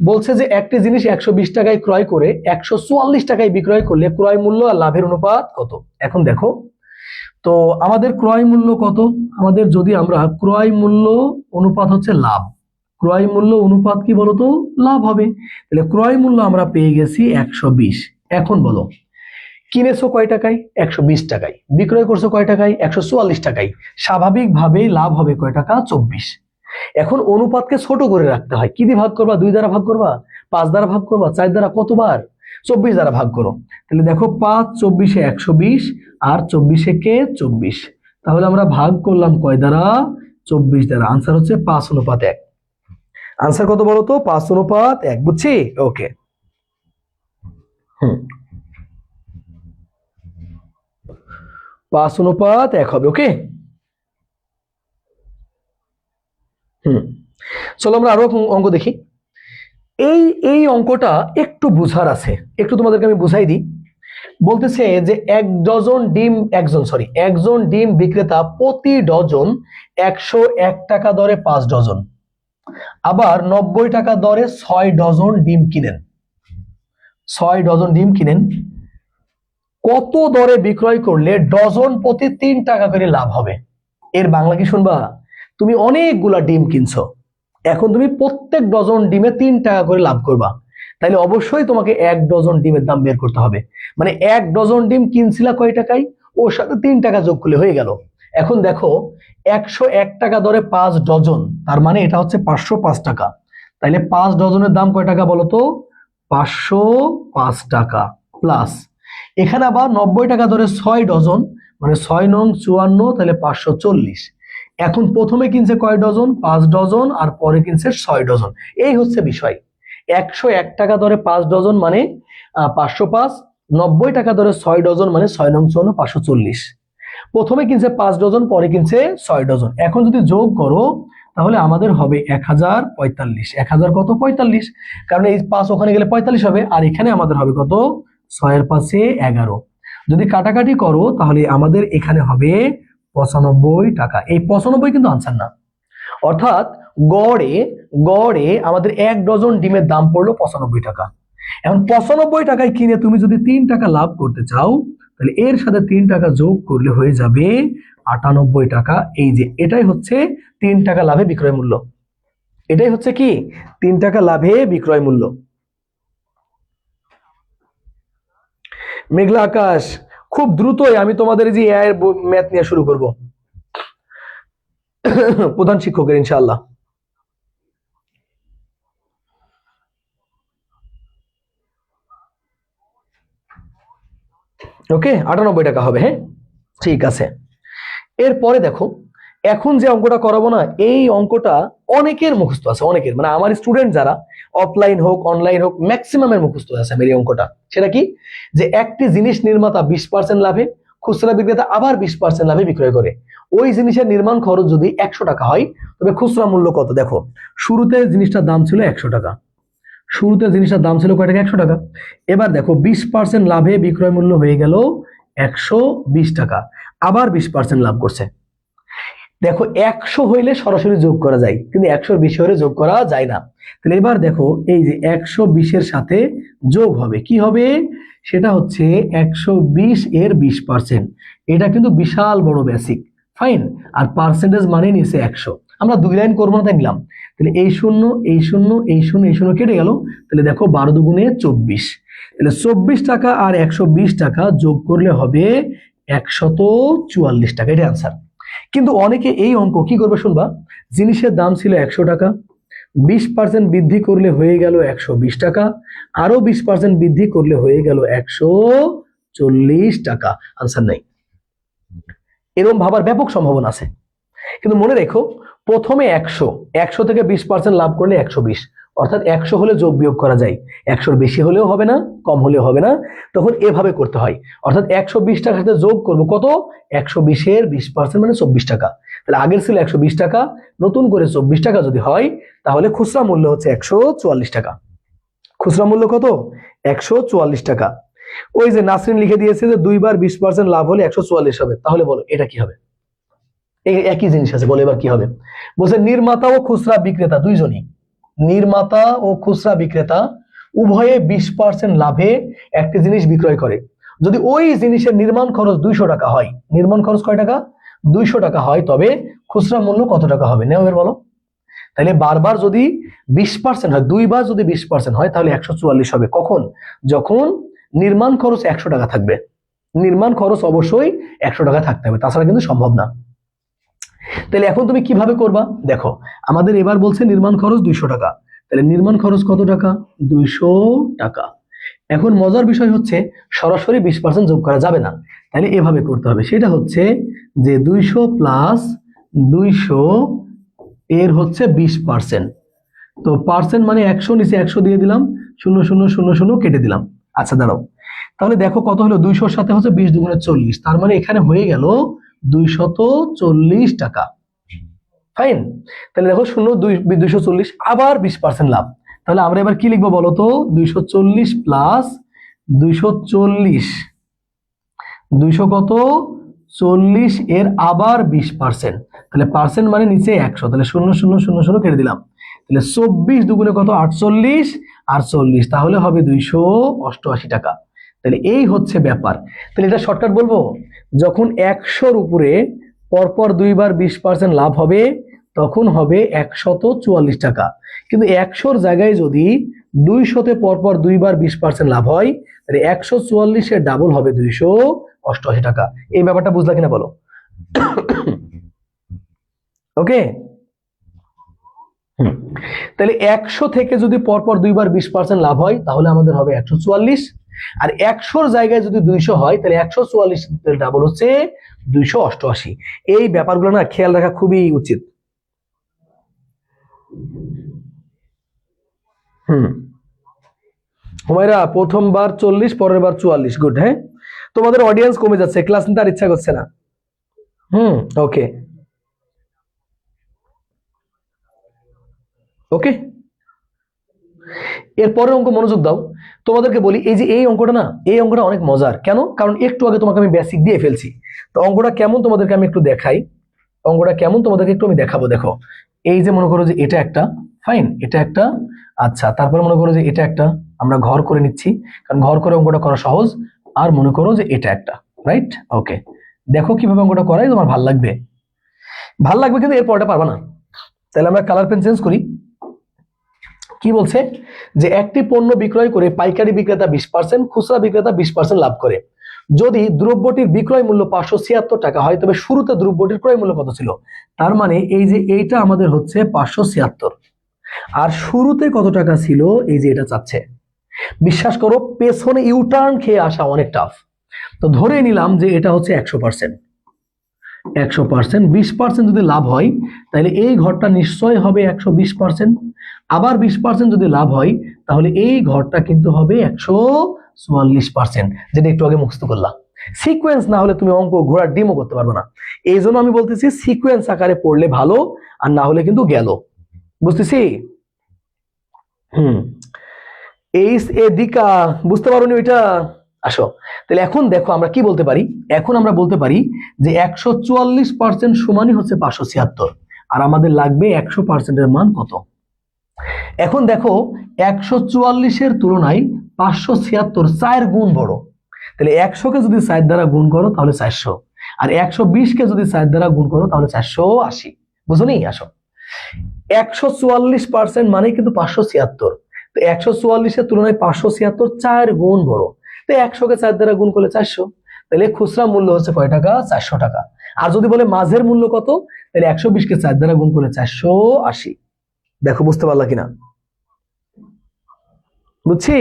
বলছে যে একটি জিনিস 120 টাকায় ক্রয় করে 144 টাকায় বিক্রয় করলে ক্রয় মূল্য আর লাভের অনুপাত কত। এখন দেখো তো আমাদের ক্রয় মূল্য কত, আমাদের যদি আমরা ক্রয় মূল্য অনুপাত হচ্ছে লাভ, ক্রয় মূল্য অনুপাত কি বলতো? লাভ হবে। তাহলে ক্রয় মূল্য আমরা পেয়ে গেছি 120। এখন বলো কিনেছো কয় টাকায়? 120 টাকায়। বিক্রয় করছো কয় টাকায়? 144 টাকায়। স্বাভাবিকভাবেই লাভ হবে কয় টাকা? 24। এখন অনুপাতকে ছোট করে রাখতে হয়, কি দিয়ে ভাগ করবা? 2 দ্বারা ভাগ করবা, 5 দ্বারা ভাগ করবা, 4 দ্বারা, কতবার? 24 দ্বারা ভাগ করো। তাহলে দেখো 5 24 120 আর 24 কে 24, তাহলে আমরা ভাগ করলাম কয় দ্বারা? 24 দ্বারা। আনসার হচ্ছে 5:1। আনসার কত বলো তো? 5:1, বুঝছি? ওকে। 5:1 হবে। ওকে। চলো আমরা আরো অঙ্ক দেখি। এই এই অঙ্কটা একটু বুঝার আছে, একটু তোমাদেরকে আমি বুঝাই দিই। বলতেছে যে একজন ডিম বিক্রেতা প্রতি ডজন 101 টাকা দরে 5 ডজন, আবার 90 টাকা দরে 6 ডজন ডিম কিনেন। 6 ডজন ডিম কিনেন, কত দরে বিক্রয় করলে ডজন প্রতি 3 টাকা করে লাভ হবে? এর বাংলা কি শুনবা? তুমি অনেকগুলা ডিম কিনছো, এখন তুমি প্রত্যেক ডজন ডিমে 3 টাকা করে লাভ করবা, তাইলে অবশ্যই তোমাকে 1 ডজন ডিমের দাম বের করতে হবে। মানে 1 ডজন ডিম কিনছিলা কয় টাকায়, ওর সাথে 3 টাকা যোগ করলে হয়ে গেল। এখন দেখো 101 টাকা দরে 5 ডজন, তার মানে এটা হচ্ছে 505 টাকা। তাইলে 5 ডজনের দাম কয় টাকা বলো তো? 505 টাকা। প্লাস এখানে আবার 90 টাকা দরে 6 ডজন, মানে 6 নং 54, তাহলে 540। এখন প্রথমে কিনছে কয় ডজন? 5 ডজন, আর পরে কিনছে 6 ডজন। এই হচ্ছে বিষয়। 101 টাকা দরে 5 ডজন মানে 505, 90 টাকা দরে 6 ডজন মানে 6 নং 54, 540। প্রথমে কিনছে 5 ডজন, পরে কিনছে 6 ডজন। এখন যদি যোগ করো তাহলে আমাদের হবে 1045। 1000 কত? 45, কারণ এই 5 ওখানে গেলে 45 হবে, আর এখানে আমাদের হবে কত? 6 এর 5-এ 11। যদি কাটাকাটি করো তাহলে আমাদের এখানে হবে 95 টাকা। এই 95 কিন্তু আনসার না, অর্থাৎ গড়ে গড়ে আমাদের 1 ডজন ডিমের দাম পড়লো 95 টাকা। এখন 95 টাকায় কিনে তুমি যদি 3 টাকা লাভ করতে চাও, তাহলে এর সাথে 3 টাকা যোগ করলে হয়ে যাবে 98 টাকা। এই যে এটাই হচ্ছে 3 টাকা লাভে বিক্রয় মূল্য। এটাই হচ্ছে কি? 3 টাকা লাভে বিক্রয় মূল্য। মেঘলা আকাশ, খুব দ্রুতই আমি তোমাদের যে এআই এর ম্যাথ নিয়ে শুরু করব প্রধান শিক্ষকের, ইনশাআল্লাহ। ওকে, 98 টাকা হবে। হ্যাঁ, ঠিক আছে। এরপরে দেখো, এখন যে অঙ্কটা করাবো না, এই অঙ্কটা অনেকের মুখস্থ আছে, অনেকের, মানে আমার স্টুডেন্ট যারা অফলাইন হোক অনলাইন হোক ম্যাক্সিমামের মুখস্থ আছে আমার এই অঙ্কটা। সেটা কি? যে একটি জিনিস নির্মাতা 20% লাভে, খুচরা বিক্রেতা আবার 20% লাভে বিক্রয় করে। ওই জিনিসের নির্মাণ খরচ যদি 100 টাকা হয়, তবে খুচরা মূল্য কত? দেখো, শুরুতে জিনিসটার দাম ছিল 100 টাকা। শুরুতে জিনিসটার দাম ছিল কয় টাকা? 100 টাকা। এবার দেখো 20% লাভে বিক্রয় মূল্য হয়ে গেল 120 টাকা, আবার 20% লাভ করছে। দেখো 100 হইলে সরাসরি যোগ করা যায়, কিন্তু 100-র বেশি হলে যোগ করা যায় না। তাহলে এবার দেখো এই যে 120-এর সাথে যোগ হবে, কি হবে? সেটা হচ্ছে 120 এর 20%। এটা কিন্তু বিশাল বড় বেসিক, ফাইন। আর পার্সেন্টেজ মানে নিচে 100। আমরা 2 লাইন করবো না, তাই নিলাম। তাহলে এই শূন্য এই শূন্য এই শূন্য এই শূন্য কেটে গেল। তাহলে দেখো 12 দুগুণে 24। তাহলে 24 টাকা আর 120 টাকা যোগ করলে হবে 144 টাকা। এটা আনসার। কিন্তু অনেকে এই অঙ্ক কি করবে শুনবা, জিনিসের দাম ছিল 100 টাকা, 20% বৃদ্ধি করলে হয়ে গেল 120 টাকা, আরো 20% বৃদ্ধি করলে হয়ে গেল 140 টাকা। আনসার নাই। এরকম ভাবার ব্যাপক সম্ভাবনা আছে, কিন্তু মনে রেখো প্রথমে 100 থেকে 20% লাভ করলে 120, অর্থাৎ 100 হলে যোগ বিয়োগ করা যায়, 100-র বেশি হলেও হবে না, কম হলেও হবে না, তখন এভাবে করতে হয়। অর্থাৎ 120 টাকার সাথে যোগ করবো কত? 120-এর 20% মানে 24 টাকা। তাহলে আগের ছিল 120 টাকা, নতুন করে 24 টাকা যদি হয়, তাহলে খুচরা মূল্য হচ্ছে 144 টাকা। খুচরা মূল্য কত? 144 টাকা। ওই যে নাসরিন লিখে দিয়েছে যে 2 বার 20% লাভ হলে 144 হবে, তাহলে বলো এটা কি হবে? একই জিনিস আছে, বলে এবার কি হবে? বলছে নির্মাতা ও খুচরা বিক্রেতা দুইজনই, নির্মাতা ও খুচরা বিক্রেতা উভয়ে 20% লাভে একটি জিনিস বিক্রয় করে। যদি ওই জিনিসের নির্মাণ খরচ 200 টাকা হয়, নির্মাণ খরচ কয় টাকা? 200 টাকা হয়, তবে খুচরা মূল্য কত টাকা হবে? নেও এবার বলো। তাহলে বারবার যদি 20% হয়, 2 বার যদি 20% হয়, তাহলে 144 হবে। কখন? যখন নির্মাণ খরচ 100 টাকা থাকবে। নির্মাণ খরচ অবশ্যই 100 টাকা থাকতে হবে, তাছাড়া কিন্তু সম্ভব না। তাহলে এখন তুমি কিভাবে করবা? দেখো আমাদের এবার বলছে নির্মাণ খরচ 200 টাকা, তাহলে নির্মাণ খরচ কত টাকা? 200 টাকা। এখন মজার বিষয় হচ্ছে সরাসরি 20% যোগ করা যাবে না, তাহলে এভাবে করতে হবে। সেটা হচ্ছে যে 200 প্লাস 200 এর হচ্ছে 20%। তো পার্সেন্ট মানে 100, নিচে 100 দিয়ে দিলাম, 0000 কেটে দিলাম। আচ্ছা দাঁড়াও, তাহলে দেখো কত হলো, 200 সাথে হচ্ছে 20 দুগুণে 40, তার মানে এখানে হয়ে গেল 240 টাকা। ফাইন, তাহলে দেখো 240 আবার 20% লাভ। তাহলে আমরা এবার কি লিখবো বলো তো, 240 প্লাস 240, 200 কত 40 এর আবার 20%, তাহলে পার্সেন্ট মানে নিচে 100, তাহলে 0000 কেটে দিলাম, তাহলে 24 দুগুণে কত 48 আর 40, তাহলে হবে 288 টাকা। তাহলে এই হচ্ছে ব্যাপার। তাহলে এটা শর্টকাট বলবো, যখন 100-র উপরে পরপর দুইবার 20% লাভ হবে তখন হবে 144 টাকা। কিন্তু 100-র জায়গায় যদি 200-তে পরপর দুইবার 20% লাভ হয়, তাহলে 144-এর ডাবল হবে 288 টাকা। এই ব্যাপারটা বুঝলা কিনা বলো? ওকে, তাহলে 100 থেকে যদি পরপর দুইবার 20% লাভ হয় তাহলে আমাদের হবে 144, আর 100-র জায়গায় যদি 200 হয় তাহলে 144 এর ডাবল হচ্ছে 288। এই ব্যাপারগুলো না খেয়াল রাখা খুবই উচিত। হুমায়রা প্রথমবার 40, পরের বার 44, গুড। হ্যাঁ, তোমাদের অডিয়েন্স কমে যাচ্ছে, ক্লাস নিতে আর ইচ্ছা করছে না। ওকে ওকে, এরপরের অঙ্ক মনোযোগ দাও। তোমাদেরকে বলি, এই যে এই অঙ্কটা না, এই অঙ্কটা অনেক মজার। কেন? কারণ একটু আগে তোমাকে আমি বেসিক দিয়ে ফেলছি। তো অঙ্কটা কেমন তোমাদেরকে আমি একটু দেখাই, অঙ্কটা কেমন তোমাদেরকে একটু আমি দেখাবো। দেখো, এই যে মনে করো যে এটা একটা, ফাইন, এটা একটা, আচ্ছা তারপরে মনে করো যে এটা একটা, আমরা ঘর করে নিচ্ছি কারণ ঘর করে অঙ্কটা করা সহজ। আর মনে করো যে এটা একটা, রাইট? ওকে, দেখো কিভাবে অঙ্কটা করাই, তোমার ভাল লাগবে, ভাল লাগবে, কিন্তু এরপরটা পারবা না। তাহলে আমরা কালার পেন চেঞ্জ করি। কি বলছে যে একটি পণ্য বিক্রয় করে পাইকারি বিক্রেতা 20%, খুচরা বিক্রেতা 20% লাভ করে। যদি দ্রব্যটির বিক্রয় মূল্য 576 টাকা হয় তবে শুরুতে দ্রব্যটির ক্রয় মূল্য কত ছিল? তার মানে এই যে এইটা আমাদের হচ্ছে 576, আর শুরুতে কত টাকা ছিল এই যে এটা চাচ্ছে। বিশ্বাস করো পেছনে ইউটার্ন খেয়ে আসা অনেক টাফ। তো ধরে নিলাম যে এটা হচ্ছে 100%, 20% যদি লাভ হয় তাহলে এই ঘরটা নিশ্চয় হবে 120%, আবার 20% যদি লাভ হয় তাহলে এই ঘরটা কিন্তু হবে 144%, যেটা একটু আগে মুখস্থ করলাম। সিকোয়েন্স না হলে তুমি অঙ্ক ঘোড়ার ডিমও করতে পারবে না। এই জন্য আমি বলতেছি সিকোয়েন্স আকারে পড়লে ভালো, আর না হলে কিন্তু গেল। বুঝতেছি? এইস এ দিকা, বুঝতে পারোনি ওইটা? আসো, তাহলে এখন দেখো আমরা কি বলতে পারি। এখন আমরা বলতে পারি যে 144% সমানই হচ্ছে 576, আর আমাদের লাগবে 100%-এর মান কত। এখন দেখো 144-এর তুলনায় 576 4 গুণ বড়। তাহলে 100-কে যদি 4 দ্বারা গুণ করো তাহলে 400, আর 120-কে যদি 4 দ্বারা গুণ করো তাহলে 480। বুঝুনি? আসো, 144% মানে কিন্তু 576, তো 144-এর তুলনায় 576 4 গুণ বড়। তো 100-কে 4 দ্বারা গুণ করলে 400, তাহলে খুচরা মূল্য হচ্ছে কয় টাকা? 400 টাকা। আর যদি বলে মাঝের মূল্য কত, তাহলে 120-কে 4 দ্বারা গুণ করলে 480। দেখো বুঝতে পারলা কিনা? বুঝছি?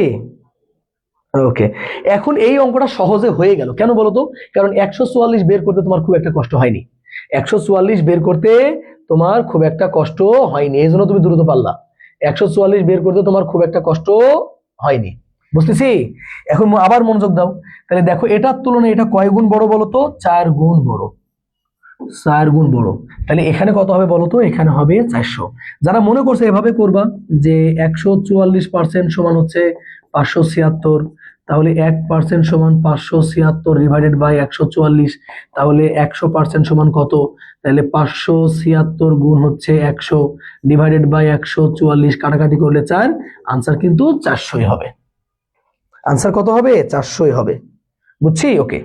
ওকে, এখন এই অঙ্কটা সহজে হয়ে গেল। কেন বলো তো? কারণ 144 বের করতে তোমার খুব একটা কষ্ট হয়নি। 144 বের করতে তোমার খুব একটা কষ্ট হয়নি, এই জন্য তুমি দ্রুত পারলা। 144 বের করতে তোমার খুব একটা কষ্ট হয়নি। বুঝতেছি? এখন আবার মনোযোগ দাও। তাহলে দেখো এটার তুলনায় এটা কয় গুণ বড় বলো তো? 4 গুণ বড়, 4 গুণ বড়। তাহলে এখানে কত হবে বলো তো? এখানে হবে 400। যারা মনে করছে এভাবে করবা যে 144% সমান হচ্ছে 576, তাহলে 1% সমান 576 ডিভাইডেড বাই 144, তাহলে 100% সমান কত? তাহলে 576 গুণ হচ্ছে 100 ডিভাইডেড বাই 144, কাটাকাটি করলে 4, আনসার কিন্তু 400-ই হবে। আনসার কত হবে? 400-ই হবে। বুঝছি? ওকে,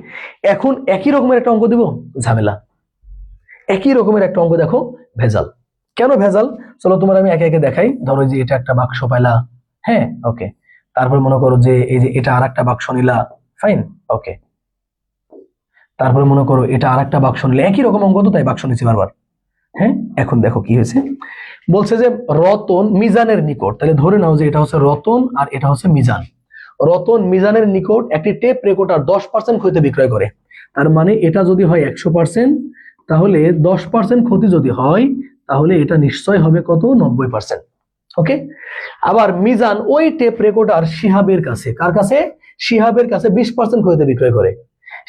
এখন একই রকমের একটা অঙ্ক দিব, ঝামেলা। একই রকমের একটা অঙ্ক দেখো, ভেজাল। কেন ভেজাল? চলো তোমার আমি একে একে দেখাই। ধরো যে এটা একটা বাক্স পাইলা, হ্যাঁ ওকে, তারপর মনে করো যে এই যে এটা আর একটা বাক্স নিলা, ফাইন ওকে, তারপরে মনে করো এটা আর একটা বাক্স নিলে, একই রকম অঙ্ক তো তাই বাক্স নিচ্ছি বারবার। হ্যাঁ, এখন দেখো কি হয়েছে। বলছে যে রতন মিজানের নিকট, তাহলে ধরে নাও যে এটা হচ্ছে রতন আর এটা হচ্ছে মিজান। রতন মিজানের নিকট একটি টেপ রেকর্ডার 10% ক্ষতিতে বিক্রয় করে। তার মানে এটা যদি হয় 100%, তাহলে 10% ক্ষতি যদি হয় তাহলে এটা নিশ্চয় হবে কত, 90%। ওকে, আবার মিজান ওই টেপ রেকর্ডার শিহাবের কাছে, কার কাছে, শিহাবের কাছে 20% ক্ষতিতে বিক্রয় করে।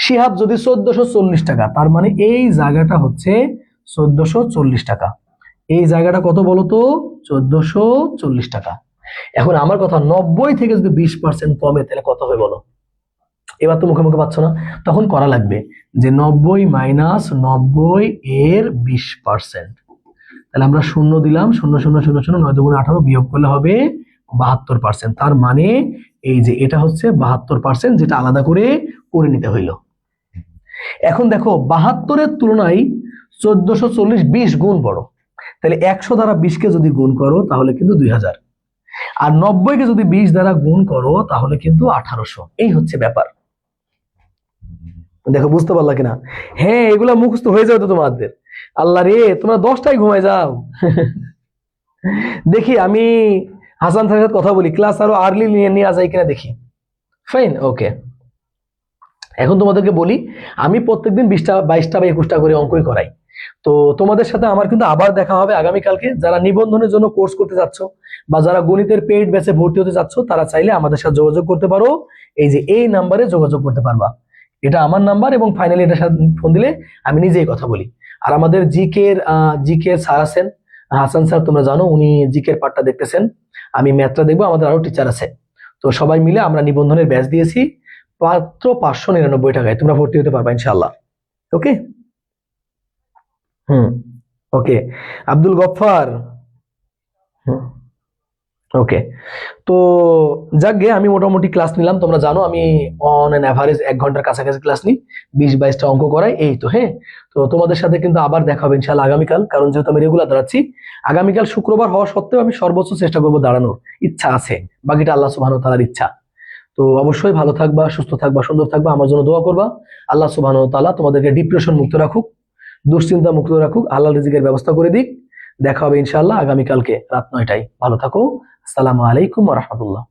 শিহাব যদি 1440 টাকা, তার মানে এই জায়গাটা হচ্ছে 1440 টাকা, এই জায়গাটা কত বলতো, 1440 টাকা। এখন আমার কথা, 90 থেকে যদি 20% কমে তাহলে কত হবে বলো? এবার তো মুখে মুখে পাচ্ছ না, তখন করা লাগবে যে 90 মাইনাস 90 এর 20%। তাহলে আমরা শূন্য দিলাম, 0,0,0,0, 9 দুগুণে 18, বিয়োগ করলে হবে 72%। তার মানে এই যে এটা হচ্ছে 72%, যেটা আলাদা করে করে নিতে হইলো। এখন দেখো 72-এর তুলনায় 1440 20 গুণ বড়, তাহলে 100 দ্বারা 20-কে যদি গুণ করো তাহলে কিন্তু 2000, আর 90-কে যদি 20 দ্বারা গুণ করো তাহলে কিন্তু 1800। এই হচ্ছে ব্যাপার। দেখো বুঝতে পারলা কিনা? হ্যাঁ, এগুলা মুখস্থ হয়ে যাবে তো তোমাদের। আল্লাহ রে, তোমরা 10টায় ঘুমায় যাও। দেখি আমি হাসান স্যারের সাথে কথা বলি, ক্লাস আরো আর্লি নিয়ে যায় কিনা দেখি। ফাইন, ওকে। এখন তোমাদেরকে বলি, আমি প্রত্যেকদিন 20টা 22টা বা 21টা করে অঙ্কই করাই। তো তোমাদের সাথে আমার কিন্তু আবার দেখা হবে আগামীকালকে। যারা নিবন্ধনের জন্য কোর্স করতে যাচ্ছ বা যারা গণিতের পেইড ব্যাচে ভর্তি হতে যাচ্ছ, তারা চাইলে আমাদের সাথে যোগাযোগ করতে পারো। এই যে এই নাম্বারে যোগাযোগ করতে পারবা, এটা আমার নাম্বার, এবং ফাইনালি এটার সাথে ফোন দিলে আমি নিজেই কথা বলি। আর আমাদের জিকে স্যার আছেন, হাসান স্যার, তোমরা জানো উনি জিকের পার্টটা দেখতেছেন, আমি ম্যাথটা দেখবো। আমাদের আরো টিচার আছে, তো সবাই মিলে আমরা নিবন্ধনের ব্যাচ দিয়েছি মাত্র 599 টাকায়। তোমরা ভর্তি হতে পারবা ইনশাআল্লাহ। ওকে, হুম, ওকে। আব্দুল গফফার, হুম, ওকে। তো যাক গে, আমি মোটামুটি ক্লাস নিলাম। তোমরা জানো আমি অন অ্যান অ্যাভারেজ 1 ঘন্টার কাছাকাছি ক্লাস নিই, 20-22টা অঙ্ক করাই, এই তো। হ্যাঁ, তো তোমাদের সাথে কিন্তু আবার দেখা হবে ইনশাআল্লাহ আগামীকাল, কারণ যেহেতু আমি রেগুলার দাঁড়াচ্ছি। আগামীকাল শুক্রবার হওয়া সত্ত্বেও আমি সর্বোচ্চ চেষ্টা করবো দাঁড়ানোর, ইচ্ছা আছে, বাকিটা আল্লাহ সুবহানাহু ওয়া তাআলার ইচ্ছা। তো অবশ্যই ভালো থাকবা, সুস্থ থাকবা, সুন্দর থাকবা, আমার জন্য দোয়া করবা। আল্লাহ সুবহানাহু ওয়া তাআলা তোমাদেরকে ডিপ্রেশন মুক্ত রাখুক, দুশ্চিন্তা মুক্ত রাখুক, হালাল রিজিকের ব্যবস্থা করে দিক। দেখা হবে ইনশাআল্লাহ আগামীকালকে রাত 9টায়। ভালো থাকো। আসসালামু আলাইকুম ওয়া রাহমাতুল্লাহ।